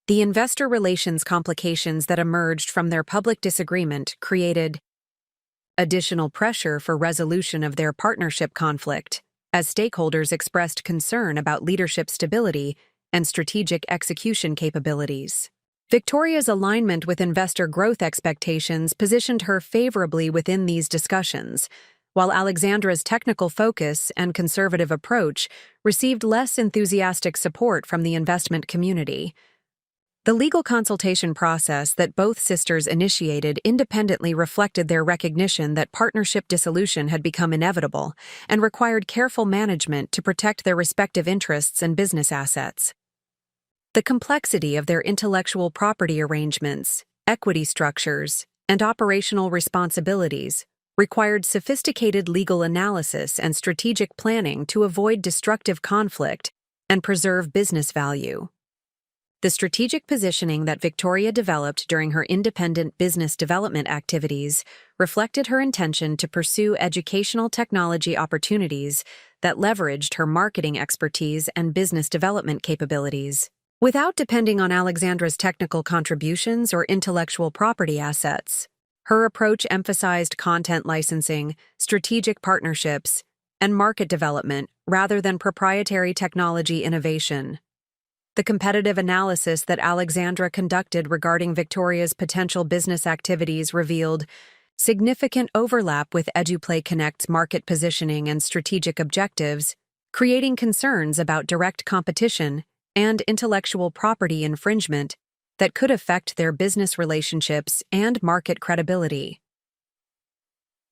The investor relations complications that emerged from their public disagreement created additional pressure for resolution of their partnership conflict, as stakeholders expressed concern about leadership stability and strategic execution capabilities. Victoria's alignment with investor growth expectations positioned her favorably within these discussions, while Alexandra's technical focus and conservative approach received less enthusiastic support from the investment community. The legal consultation process that both sisters initiated independently reflected their recognition that partnership dissolution had become inevitable and required careful management to protect their respective interests and business assets. The complexity of their intellectual property arrangements, equity structures, and operational responsibilities required sophisticated legal analysis and strategic planning to avoid destructive conflict and preserve business value. The strategic positioning that Victoria developed during her independent business development activities reflected her intention to pursue educational technology opportunities that leveraged her marketing expertise and business development capabilities. Without depending on Alexandra's technical contributions or intellectual property assets, her approach emphasized content licensing, strategic partnerships, and market development rather than proprietary technology innovation. The competitive analysis that Alexandra conducted regarding Victoria's potential business activities revealed significant overlap with EduPlay Connect's market positioning and strategic objectives, creating concerns about direct competition and intellectual property infringement that could affect their business relationships and market credibility.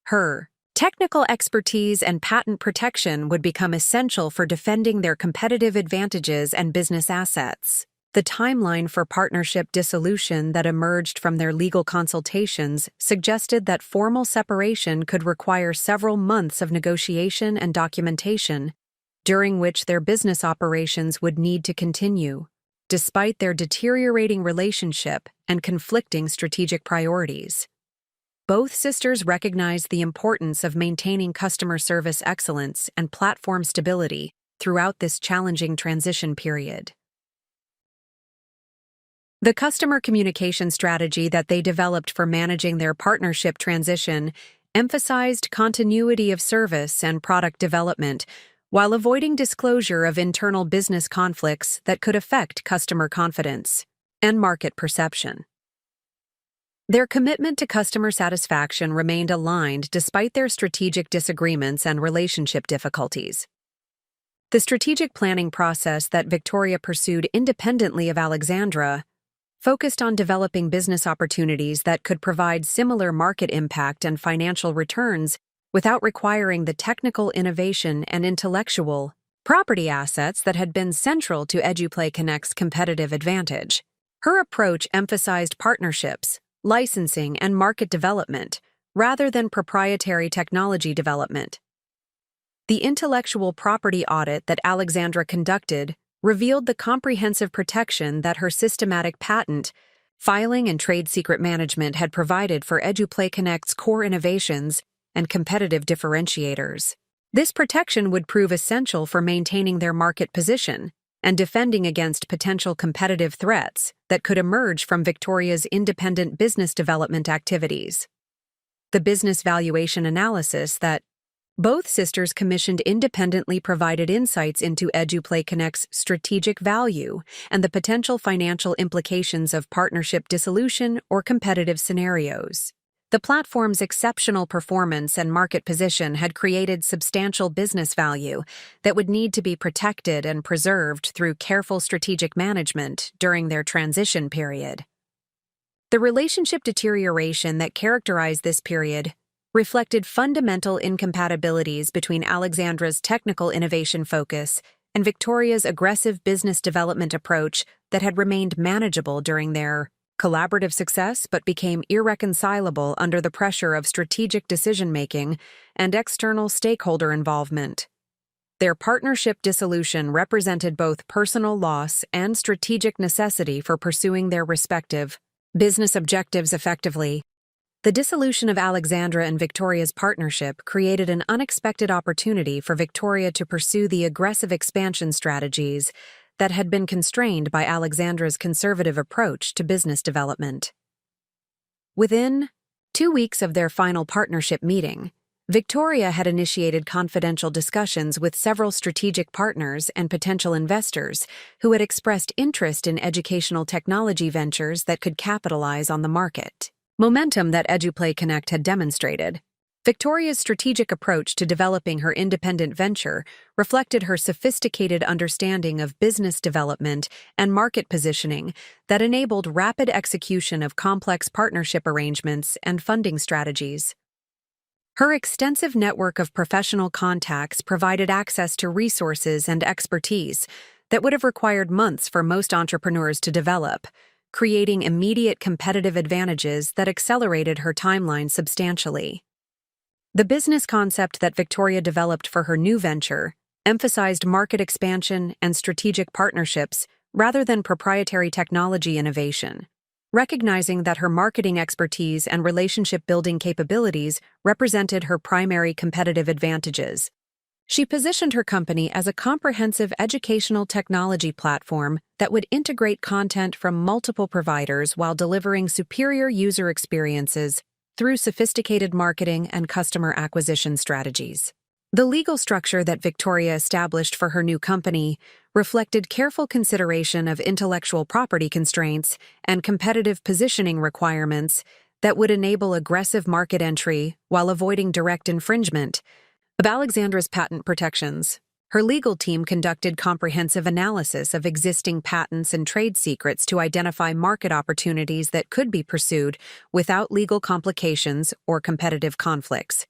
Her technical expertise and patent protection would become essential for defending their competitive advantages and business assets. The timeline for partnership dissolution that emerged from their legal consultations suggested that formal separation could require several months of negotiation and documentation, during which their business operations would need to continue, despite their deteriorating relationship and conflicting strategic priorities. Both sisters recognized the importance of maintaining customer service excellence and platform stability throughout this challenging transition period. The customer communication strategy that they developed for managing their partnership transition emphasized continuity of service and product development while avoiding disclosure of internal business conflicts that could affect customer confidence and market perception. Their commitment to customer satisfaction remained aligned despite their strategic disagreements and relationship difficulties. The strategic planning process that Victoria pursued independently of Alexandra focused on developing business opportunities that could provide similar market impact and financial returns without requiring the technical innovation and intellectual property assets that had been central to EduPlay Connect's competitive advantage. Her approach emphasized partnerships, licensing, and market development, rather than proprietary technology development. The intellectual property audit that Alexandra conducted revealed the comprehensive protection that her systematic patent, filing, and trade secret management had provided for EduPlay Connect's core innovations and competitive differentiators. This protection would prove essential for maintaining their market position and defending against potential competitive threats that could emerge from Victoria's independent business development activities. The business valuation analysis that both sisters commissioned independently provided insights into EduPlay Connect's strategic value and the potential financial implications of partnership dissolution or competitive scenarios. The platform's exceptional performance and market position had created substantial business value that would need to be protected and preserved through careful strategic management during their transition period. The relationship deterioration that characterized this period reflected fundamental incompatibilities between Alexandra's technical innovation focus and Victoria's aggressive business development approach that had remained manageable during their collaborative success but became irreconcilable under the pressure of strategic decision-making and external stakeholder involvement. Their partnership dissolution represented both personal loss and strategic necessity for pursuing their respective business objectives effectively. The dissolution of Alexandra and Victoria's partnership created an unexpected opportunity for Victoria to pursue the aggressive expansion strategies that had been constrained by Alexandra's conservative approach to business development. Within 2 weeks of their final partnership meeting, Victoria had initiated confidential discussions with several strategic partners and potential investors who had expressed interest in educational technology ventures that could capitalize on the market momentum that EduPlay Connect had demonstrated. Victoria's strategic approach to developing her independent venture reflected her sophisticated understanding of business development and market positioning that enabled rapid execution of complex partnership arrangements and funding strategies. Her extensive network of professional contacts provided access to resources and expertise that would have required months for most entrepreneurs to develop, creating immediate competitive advantages that accelerated her timeline substantially. The business concept that Victoria developed for her new venture emphasized market expansion and strategic partnerships rather than proprietary technology innovation, recognizing that her marketing expertise and relationship-building capabilities represented her primary competitive advantages. She positioned her company as a comprehensive educational technology platform that would integrate content from multiple providers while delivering superior user experiences through sophisticated marketing and customer acquisition strategies. The legal structure that Victoria established for her new company reflected careful consideration of intellectual property constraints and competitive positioning requirements that would enable aggressive market entry while avoiding direct infringement of Alexandra's patent protections. Her legal team conducted comprehensive analysis of existing patents and trade secrets to identify market opportunities that could be pursued without legal complications or competitive conflicts.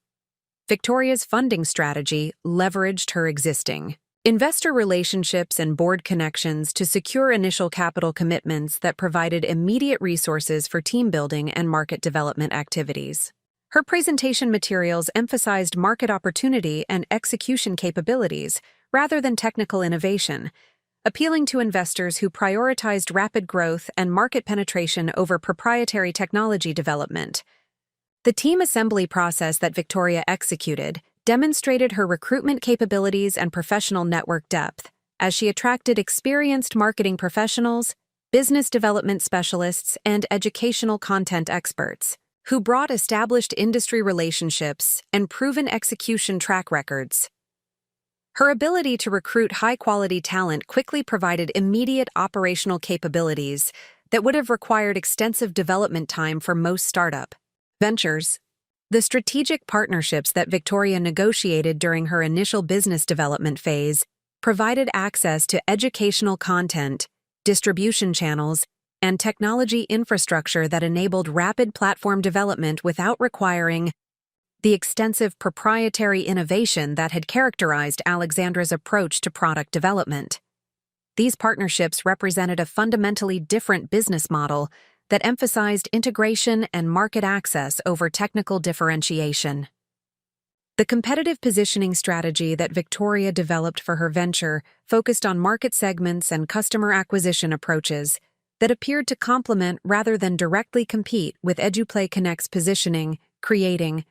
Victoria's funding strategy leveraged her existing investor relationships and board connections to secure initial capital commitments that provided immediate resources for team building and market development activities. Her presentation materials emphasized market opportunity and execution capabilities rather than technical innovation, appealing to investors who prioritized rapid growth and market penetration over proprietary technology development. The team assembly process that Victoria executed demonstrated her recruitment capabilities and professional network depth, as she attracted experienced marketing professionals, business development specialists, and educational content experts, who brought established industry relationships and proven execution track records. Her ability to recruit high-quality talent quickly provided immediate operational capabilities that would have required extensive development time for most startup ventures. The strategic partnerships that Victoria negotiated during her initial business development phase provided access to educational content, distribution channels, and technology infrastructure that enabled rapid platform development without requiring the extensive proprietary innovation that had characterized Alexandra's approach to product development. These partnerships represented a fundamentally different business model that emphasized integration and market access over technical differentiation. The competitive positioning strategy that Victoria developed for her venture focused on market segments and customer acquisition approaches that appeared to complement rather than directly compete with EduPlay Connect's positioning, creating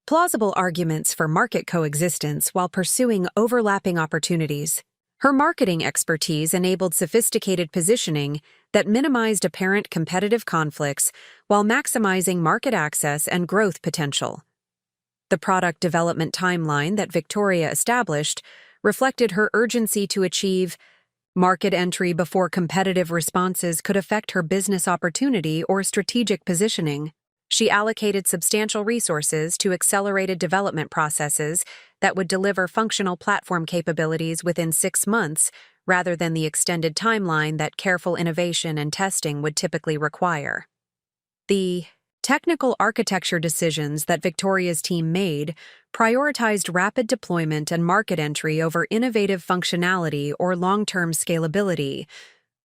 plausible arguments for market coexistence while pursuing overlapping opportunities. Her marketing expertise enabled sophisticated positioning that minimized apparent competitive conflicts while maximizing market access and growth potential. The product development timeline that Victoria established reflected her urgency to achieve market entry before competitive responses could affect her business opportunity or strategic positioning. She allocated substantial resources to accelerated development processes that would deliver functional platform capabilities within 6 months rather than the extended timeline that careful innovation and testing would typically require. The technical architecture decisions that Victoria's team made prioritized rapid deployment and market entry over innovative functionality or long-term scalability,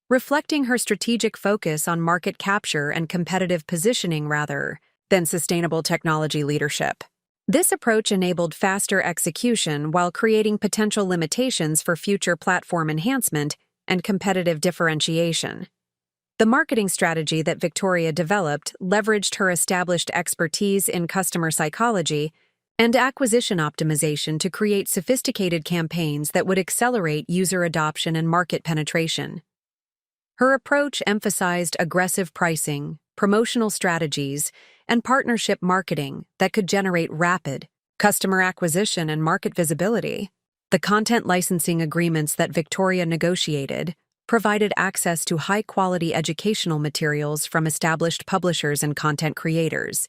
reflecting her strategic focus on market capture and competitive positioning rather than sustainable technology leadership. This approach enabled faster execution while creating potential limitations for future platform enhancement and competitive differentiation. The marketing strategy that Victoria developed leveraged her established expertise in customer psychology and acquisition optimization to create sophisticated campaigns that would accelerate user adoption and market penetration. Her approach emphasized aggressive pricing, promotional strategies, and partnership marketing that could generate rapid, Customer acquisition and market visibility. The content licensing agreements that Victoria negotiated provided access to high-quality educational materials from established publishers and content creators,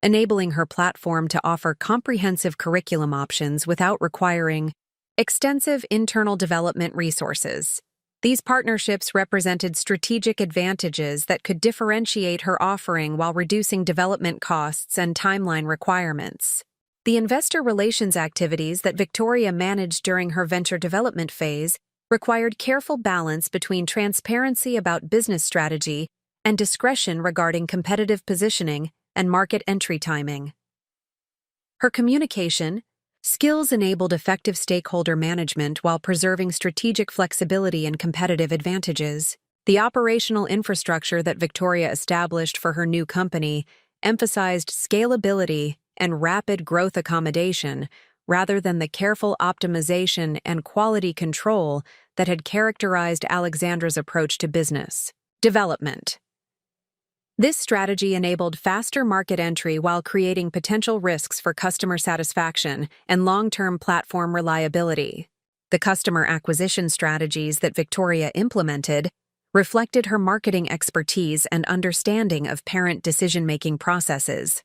enabling her platform to offer comprehensive curriculum options without requiring extensive internal development resources. These partnerships represented strategic advantages that could differentiate her offering while reducing development costs and timeline requirements. The investor relations activities that Victoria managed during her venture development phase required careful balance between transparency about business strategy and discretion regarding competitive positioning and market entry timing. Her communication skills enabled effective stakeholder management while preserving strategic flexibility and competitive advantages. The operational infrastructure that Victoria established for her new company emphasized scalability and rapid growth accommodation rather than the careful optimization and quality control that had characterized Alexandra's approach to business development. This strategy enabled faster market entry while creating potential risks for customer satisfaction and long-term platform reliability. The customer acquisition strategies that Victoria implemented reflected her marketing expertise and understanding of parent decision-making processes,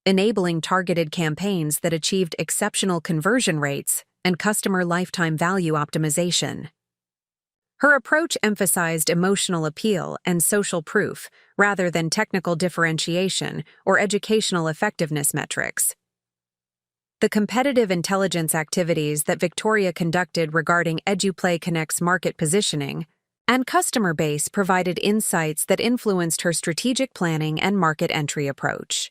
enabling targeted campaigns that achieved exceptional conversion rates and customer lifetime value optimization. Her approach emphasized emotional appeal and social proof rather than technical differentiation or educational effectiveness metrics. The competitive intelligence activities that Victoria conducted regarding EduPlay Connect's market positioning and customer base provided insights that influenced her strategic planning and market entry approach.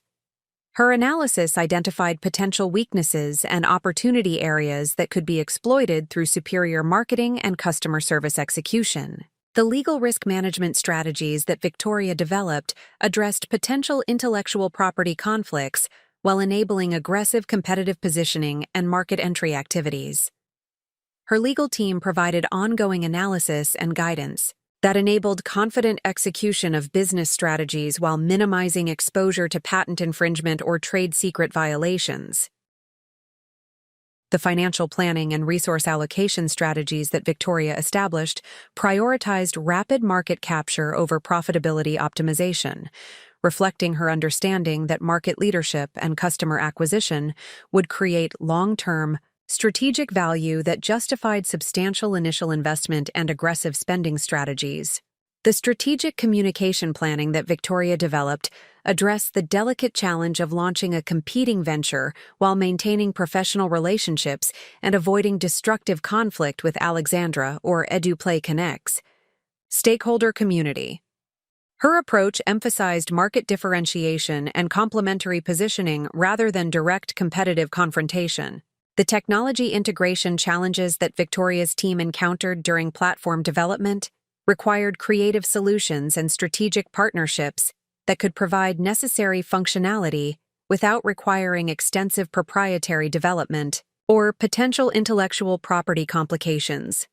Her analysis identified potential weaknesses and opportunity areas that could be exploited through superior marketing and customer service execution. The legal risk management strategies that Victoria developed addressed potential intellectual property conflicts while enabling aggressive competitive positioning and market entry activities. Her legal team provided ongoing analysis and guidance that enabled confident execution of business strategies while minimizing exposure to patent infringement or trade secret violations. The financial planning and resource allocation strategies that Victoria established prioritized rapid market capture over profitability optimization, reflecting her understanding that market leadership and customer acquisition would create long-term, strategic value that justified substantial initial investment and aggressive spending strategies. The strategic communication planning that Victoria developed addressed the delicate challenge of launching a competing venture while maintaining professional relationships and avoiding destructive conflict with Alexandra or EduPlay Connect's stakeholder community. Her approach emphasized market differentiation and complementary positioning rather than direct competitive confrontation. The technology integration challenges that Victoria's team encountered during platform development required creative solutions and strategic partnerships that could provide necessary functionality without requiring extensive proprietary development or potential intellectual property complications.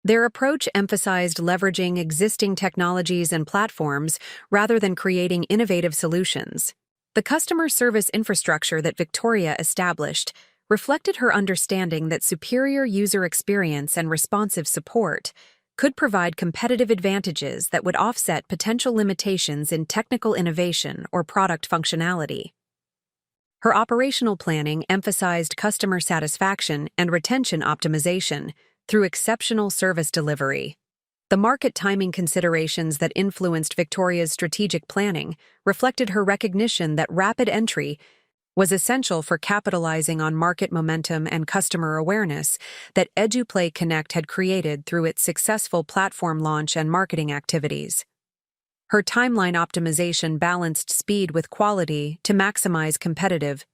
Their approach emphasized leveraging existing technologies and platforms rather than creating innovative solutions. The customer service infrastructure that Victoria established reflected her understanding that superior user experience and responsive support could provide competitive advantages that would offset potential limitations in technical innovation or product functionality. Her operational planning emphasized customer satisfaction and retention optimization through exceptional service delivery. The market timing considerations that influenced Victoria's strategic planning reflected her recognition that rapid entry was essential for capitalizing on market momentum and customer awareness that EduPlay Connect had created through its successful platform launch and marketing activities. Her timeline optimization balanced speed with quality to maximize competitive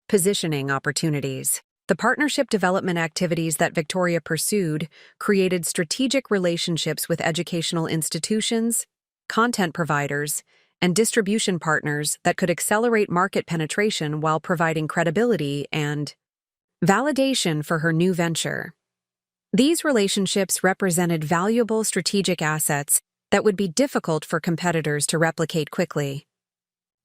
positioning opportunities. The partnership development activities that Victoria pursued created strategic relationships with educational institutions, content providers, and distribution partners that could accelerate market penetration while providing credibility and validation for her new venture. These relationships represented valuable strategic assets that would be difficult for competitors to replicate quickly.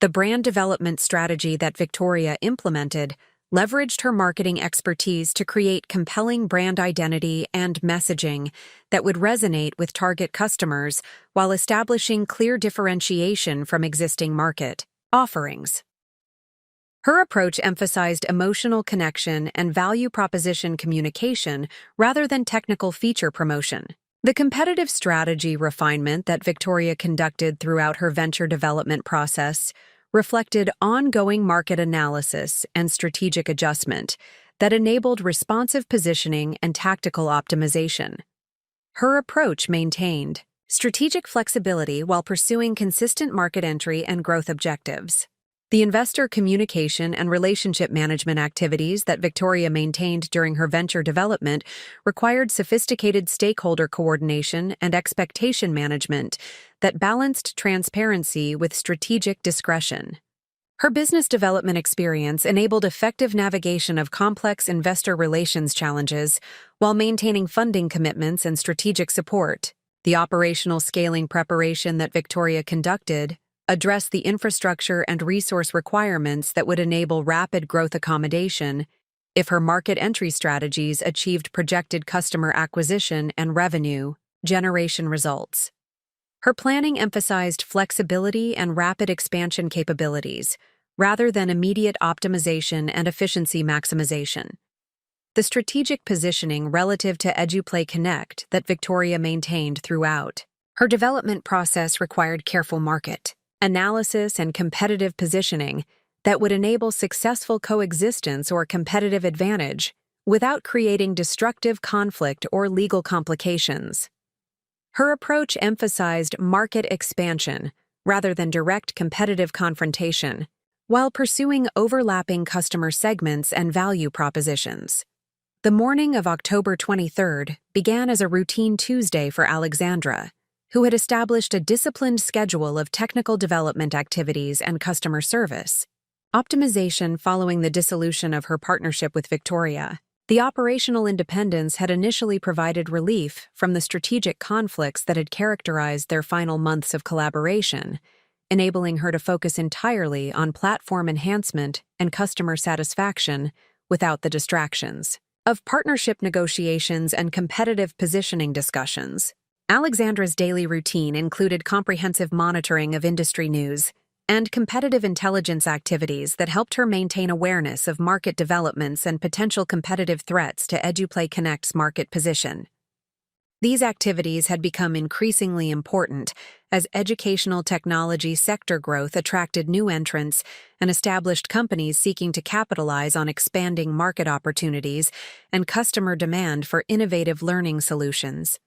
The brand development strategy that Victoria implemented leveraged her marketing expertise to create compelling brand identity and messaging that would resonate with target customers while establishing clear differentiation from existing market offerings. Her approach emphasized emotional connection and value proposition communication rather than technical feature promotion. The competitive strategy refinement that Victoria conducted throughout her venture development process reflected ongoing market analysis and strategic adjustment that enabled responsive positioning and tactical optimization. Her approach maintained strategic flexibility while pursuing consistent market entry and growth objectives. The investor communication and relationship management activities that Victoria maintained during her venture development required sophisticated stakeholder coordination and expectation management that balanced transparency with strategic discretion. Her business development experience enabled effective navigation of complex investor relations challenges while maintaining funding commitments and strategic support. The operational scaling preparation that Victoria conducted address the infrastructure and resource requirements that would enable rapid growth accommodation if her market entry strategies achieved projected customer acquisition and revenue generation results. Her planning emphasized flexibility and rapid expansion capabilities, rather than immediate optimization and efficiency maximization. The strategic positioning relative to EduPlay Connect that Victoria maintained throughout her development process required careful market analysis and competitive positioning that would enable successful coexistence or competitive advantage without creating destructive conflict or legal complications. Her approach emphasized market expansion rather than direct competitive confrontation, while pursuing overlapping customer segments and value propositions. The morning of October 23rd began as a routine Tuesday for Alexandra, who had established a disciplined schedule of technical development activities and customer service optimization following the dissolution of her partnership with Victoria. The operational independence had initially provided relief from the strategic conflicts that had characterized their final months of collaboration, enabling her to focus entirely on platform enhancement and customer satisfaction without the distractions of partnership negotiations and competitive positioning discussions. Alexandra's daily routine included comprehensive monitoring of industry news and competitive intelligence activities that helped her maintain awareness of market developments and potential competitive threats to EduPlay Connect's market position. These activities had become increasingly important as educational technology sector growth attracted new entrants and established companies seeking to capitalize on expanding market opportunities and customer demand for innovative learning solutions.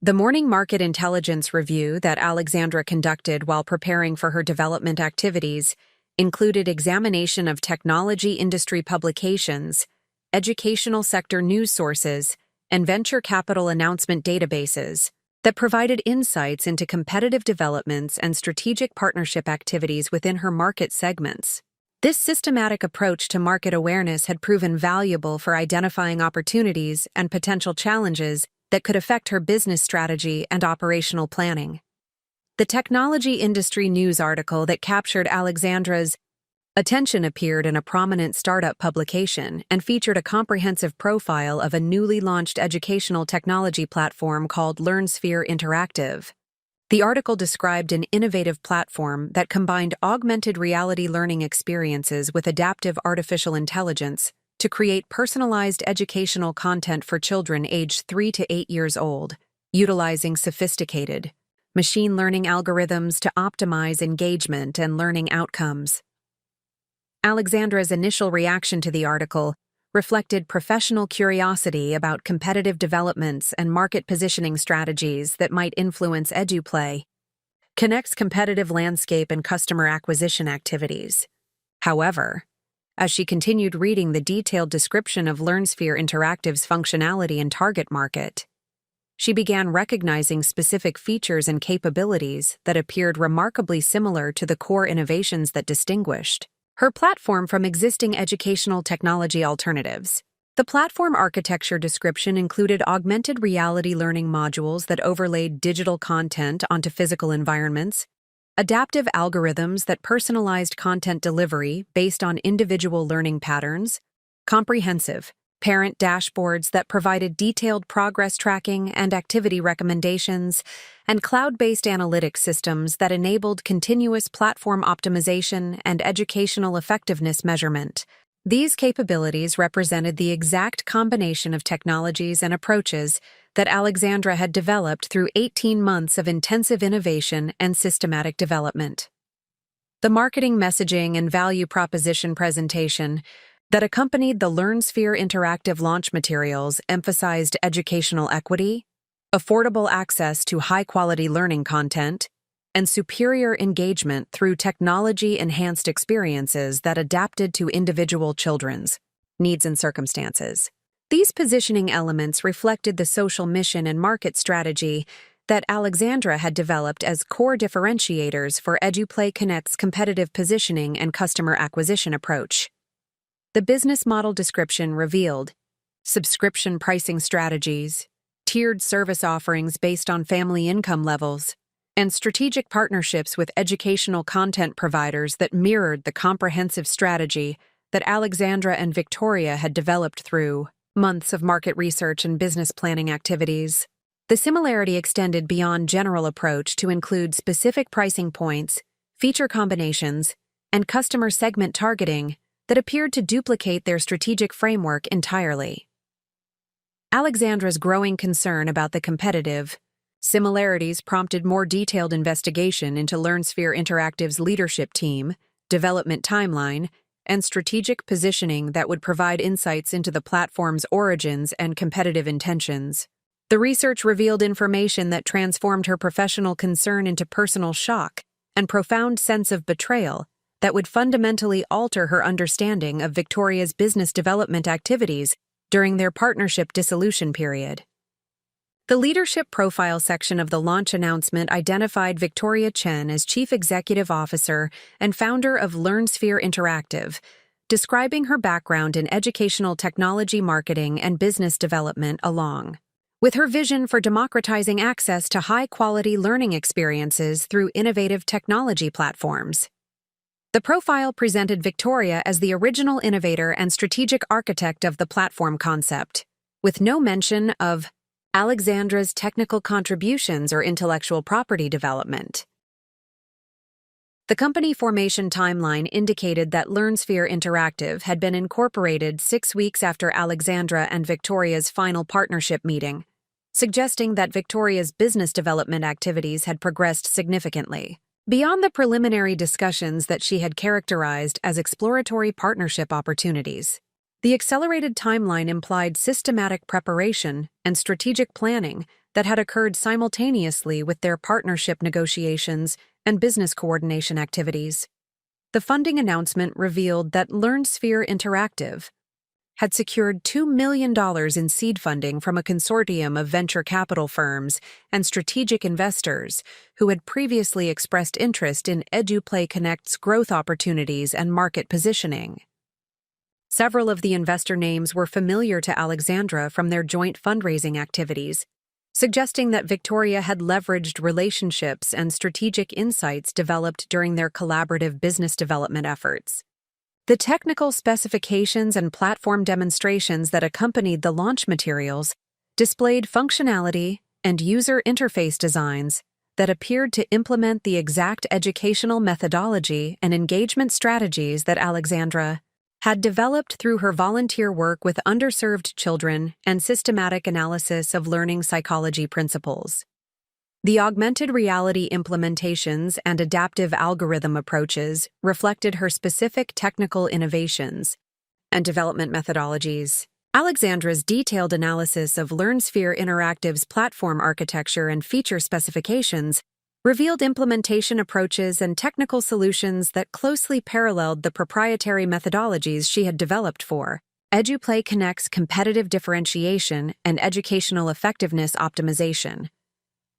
The morning market intelligence review that Alexandra conducted while preparing for her development activities included examination of technology industry publications, educational sector news sources, and venture capital announcement databases that provided insights into competitive developments and strategic partnership activities within her market segments. This systematic approach to market awareness had proven valuable for identifying opportunities and potential challenges that could affect her business strategy and operational planning. The technology industry news article that captured Alexandra's attention appeared in a prominent startup publication and featured a comprehensive profile of a newly launched educational technology platform called LearnSphere Interactive. The article described an innovative platform that combined augmented reality learning experiences with adaptive artificial intelligence to create personalized educational content for children aged 3 to 8 years old, utilizing sophisticated machine learning algorithms to optimize engagement and learning outcomes. Alexandra's initial reaction to the article reflected professional curiosity about competitive developments and market positioning strategies that might influence EduPlay Connect's competitive landscape and customer acquisition activities. However, as she continued reading the detailed description of LearnSphere Interactive's functionality and target market, she began recognizing specific features and capabilities that appeared remarkably similar to the core innovations that distinguished her platform from existing educational technology alternatives. The platform architecture description included augmented reality learning modules that overlaid digital content onto physical environments, adaptive algorithms that personalized content delivery based on individual learning patterns, comprehensive parent dashboards that provided detailed progress tracking and activity recommendations, and cloud-based analytics systems that enabled continuous platform optimization and educational effectiveness measurement. These capabilities represented the exact combination of technologies and approaches that Alexandra had developed through 18 months of intensive innovation and systematic development. The marketing messaging and value proposition presentation that accompanied the LearnSphere interactive launch materials emphasized educational equity, affordable access to high-quality learning content, and superior engagement through technology-enhanced experiences that adapted to individual children's needs and circumstances. These positioning elements reflected the social mission and market strategy that Alexandra had developed as core differentiators for EduPlay Connect's competitive positioning and customer acquisition approach. The business model description revealed subscription pricing strategies, tiered service offerings based on family income levels, and strategic partnerships with educational content providers that mirrored the comprehensive strategy that Alexandra and Victoria had developed through months of market research and business planning activities. The similarity extended beyond general approach to include specific pricing points, feature combinations, and customer segment targeting that appeared to duplicate their strategic framework entirely. Alexandra's growing concern about the competitive similarities prompted more detailed investigation into LearnSphere Interactive's leadership team, development timeline, and strategic positioning that would provide insights into the platform's origins and competitive intentions. The research revealed information that transformed her professional concern into personal shock and profound sense of betrayal that would fundamentally alter her understanding of Victoria's business development activities during their partnership dissolution period. The leadership profile section of the launch announcement identified Victoria Chen as Chief Executive Officer and founder of LearnSphere Interactive, describing her background in educational technology marketing and business development along with her vision for democratizing access to high-quality learning experiences through innovative technology platforms. The profile presented Victoria as the original innovator and strategic architect of the platform concept, with no mention of Alexandra's technical contributions or intellectual property development. The company formation timeline indicated that LearnSphere Interactive had been incorporated 6 weeks after Alexandra and Victoria's final partnership meeting, suggesting that Victoria's business development activities had progressed significantly beyond the preliminary discussions that she had characterized as exploratory partnership opportunities. The accelerated timeline implied systematic preparation and strategic planning that had occurred simultaneously with their partnership negotiations and business coordination activities. The funding announcement revealed that LearnSphere Interactive had secured $2 million in seed funding from a consortium of venture capital firms and strategic investors who had previously expressed interest in EduPlay Connect's growth opportunities and market positioning. Several of the investor names were familiar to Alexandra from their joint fundraising activities, suggesting that Victoria had leveraged relationships and strategic insights developed during their collaborative business development efforts. The technical specifications and platform demonstrations that accompanied the launch materials displayed functionality and user interface designs that appeared to implement the exact educational methodology and engagement strategies that Alexandra had developed through her volunteer work with underserved children and systematic analysis of learning psychology principles. The augmented reality implementations and adaptive algorithm approaches reflected her specific technical innovations and development methodologies. Alexandra's detailed analysis of LearnSphere Interactive's platform architecture and feature specifications revealed implementation approaches and technical solutions that closely paralleled the proprietary methodologies she had developed for EduPlay Connect's competitive differentiation and educational effectiveness optimization.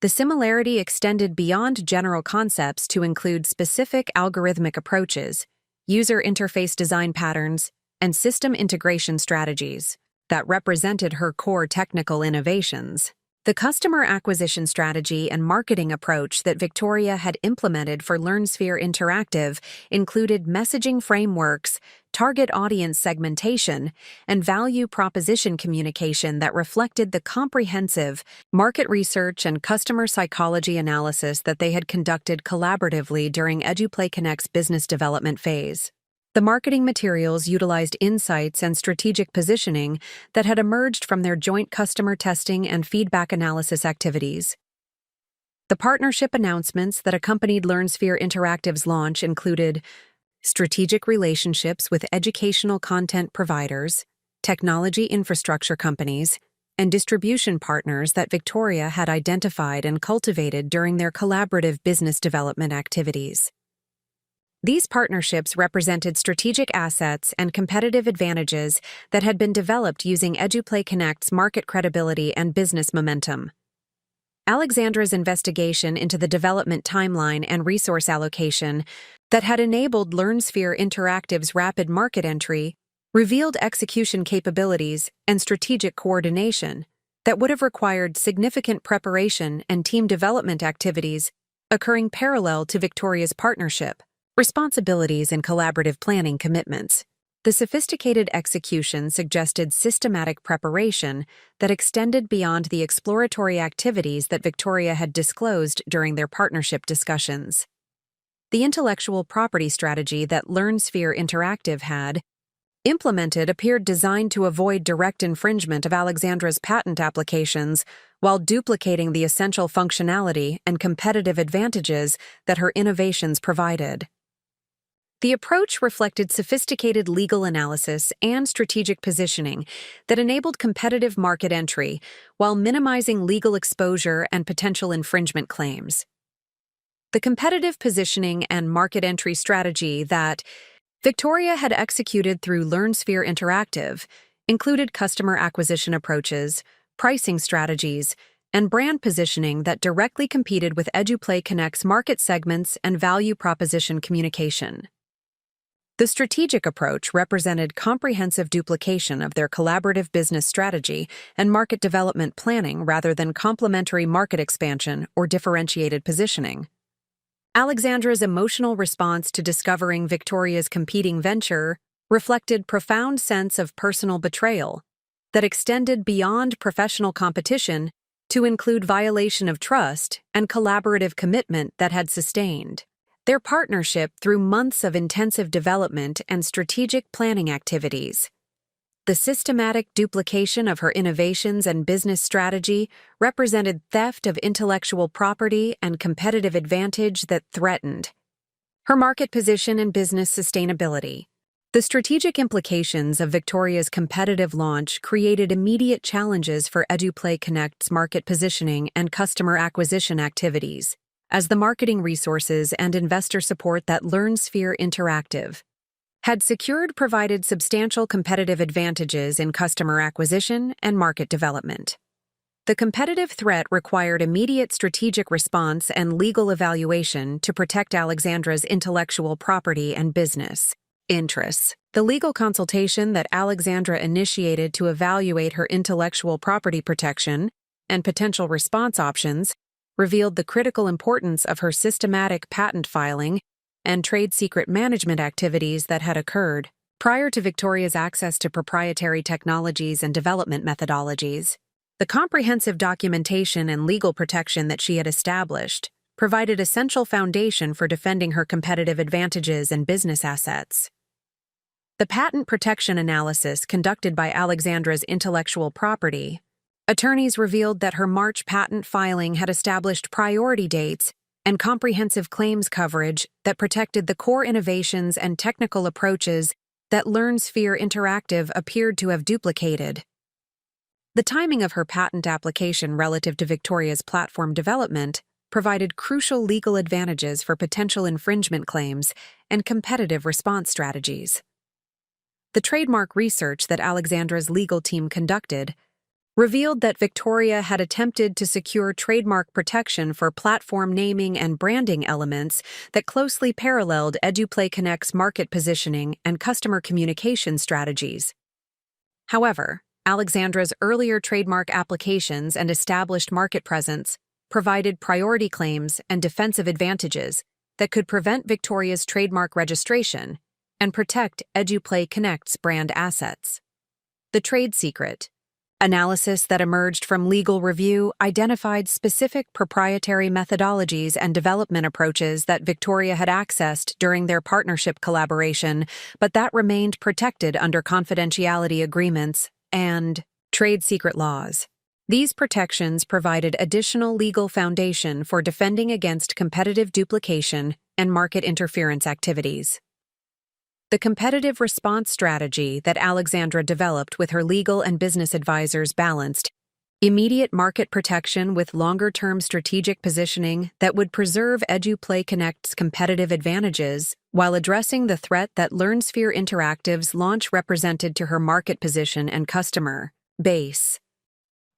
The similarity extended beyond general concepts to include specific algorithmic approaches, user interface design patterns, and system integration strategies that represented her core technical innovations. The customer acquisition strategy and marketing approach that Victoria had implemented for LearnSphere Interactive included messaging frameworks, target audience segmentation, and value proposition communication that reflected the comprehensive market research and customer psychology analysis that they had conducted collaboratively during EduPlay Connect's business development phase. The marketing materials utilized insights and strategic positioning that had emerged from their joint customer testing and feedback analysis activities. The partnership announcements that accompanied LearnSphere Interactive's launch included strategic relationships with educational content providers, technology infrastructure companies, and distribution partners that Victoria had identified and cultivated during their collaborative business development activities. These partnerships represented strategic assets and competitive advantages that had been developed using EduPlay Connect's market credibility and business momentum. Alexandra's investigation into the development timeline and resource allocation that had enabled LearnSphere Interactive's rapid market entry revealed execution capabilities and strategic coordination that would have required significant preparation and team development activities occurring parallel to Victoria's partnership, responsibilities, and collaborative planning commitments. The sophisticated execution suggested systematic preparation that extended beyond the exploratory activities that Victoria had disclosed during their partnership discussions. The intellectual property strategy that LearnSphere Interactive had implemented appeared designed to avoid direct infringement of Alexandra's patent applications while duplicating the essential functionality and competitive advantages that her innovations provided. The approach reflected sophisticated legal analysis and strategic positioning that enabled competitive market entry while minimizing legal exposure and potential infringement claims. The competitive positioning and market entry strategy that Victoria had executed through LearnSphere Interactive included customer acquisition approaches, pricing strategies, and brand positioning that directly competed with EduPlay Connect's market segments and value proposition communication. The strategic approach represented comprehensive duplication of their collaborative business strategy and market development planning rather than complementary market expansion or differentiated positioning. Alexandra's emotional response to discovering Victoria's competing venture reflected profound sense of personal betrayal that extended beyond professional competition to include violation of trust and collaborative commitment that had sustained their partnership through months of intensive development and strategic planning activities. The systematic duplication of her innovations and business strategy represented theft of intellectual property and competitive advantage that threatened her market position and business sustainability. The strategic implications of Victoria's competitive launch created immediate challenges for EduPlay Connect's market positioning and customer acquisition activities, as the marketing resources and investor support that LearnSphere Interactive had secured provided substantial competitive advantages in customer acquisition and market development. The competitive threat required immediate strategic response and legal evaluation to protect Alexandra's intellectual property and business interests. The legal consultation that Alexandra initiated to evaluate her intellectual property protection and potential response options revealed the critical importance of her systematic patent filing and trade secret management activities that had occurred prior to Victoria's access to proprietary technologies and development methodologies. The comprehensive documentation and legal protection that she had established provided essential foundation for defending her competitive advantages and business assets. The patent protection analysis conducted by Alexandra's intellectual property attorneys revealed that her March patent filing had established priority dates and comprehensive claims coverage that protected the core innovations and technical approaches that LearnSphere Interactive appeared to have duplicated. The timing of her patent application relative to Victoria's platform development provided crucial legal advantages for potential infringement claims and competitive response strategies. The trademark research that Alexandra's legal team conducted revealed that Victoria had attempted to secure trademark protection for platform naming and branding elements that closely paralleled EduPlay Connect's market positioning and customer communication strategies. However, Alexandra's earlier trademark applications and established market presence provided priority claims and defensive advantages that could prevent Victoria's trademark registration and protect EduPlay Connect's brand assets. The trade secret. Analysis that emerged from legal review identified specific proprietary methodologies and development approaches that Victoria had accessed during their partnership collaboration, but that remained protected under confidentiality agreements and trade secret laws. These protections provided additional legal foundation for defending against competitive duplication and market interference activities. The competitive response strategy that Alexandra developed with her legal and business advisors balanced immediate market protection with longer-term strategic positioning that would preserve EduPlay Connect's competitive advantages while addressing the threat that LearnSphere Interactive's launch represented to her market position and customer base.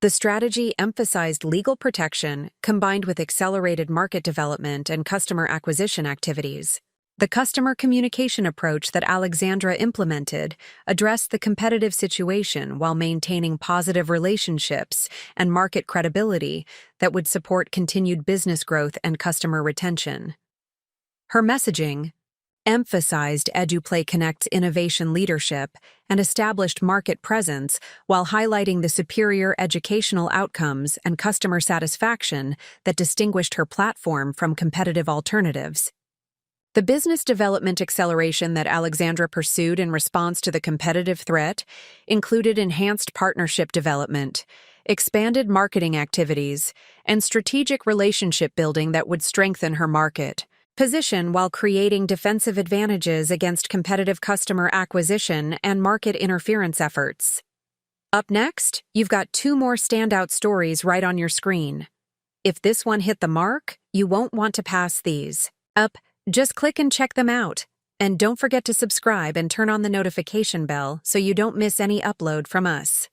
The strategy emphasized legal protection combined with accelerated market development and customer acquisition activities. The customer communication approach that Alexandra implemented addressed the competitive situation while maintaining positive relationships and market credibility that would support continued business growth and customer retention. Her messaging emphasized EduPlay Connect's innovation leadership and established market presence while highlighting the superior educational outcomes and customer satisfaction that distinguished her platform from competitive alternatives. The business development acceleration that Alexandra pursued in response to the competitive threat included enhanced partnership development, expanded marketing activities, and strategic relationship building that would strengthen her market position while creating defensive advantages against competitive customer acquisition and market interference efforts. Up next, you've got two more standout stories right on your screen. If this one hit the mark, you won't want to pass these up. Just click and check them out. And don't forget to subscribe and turn on the notification bell so you don't miss any upload from us.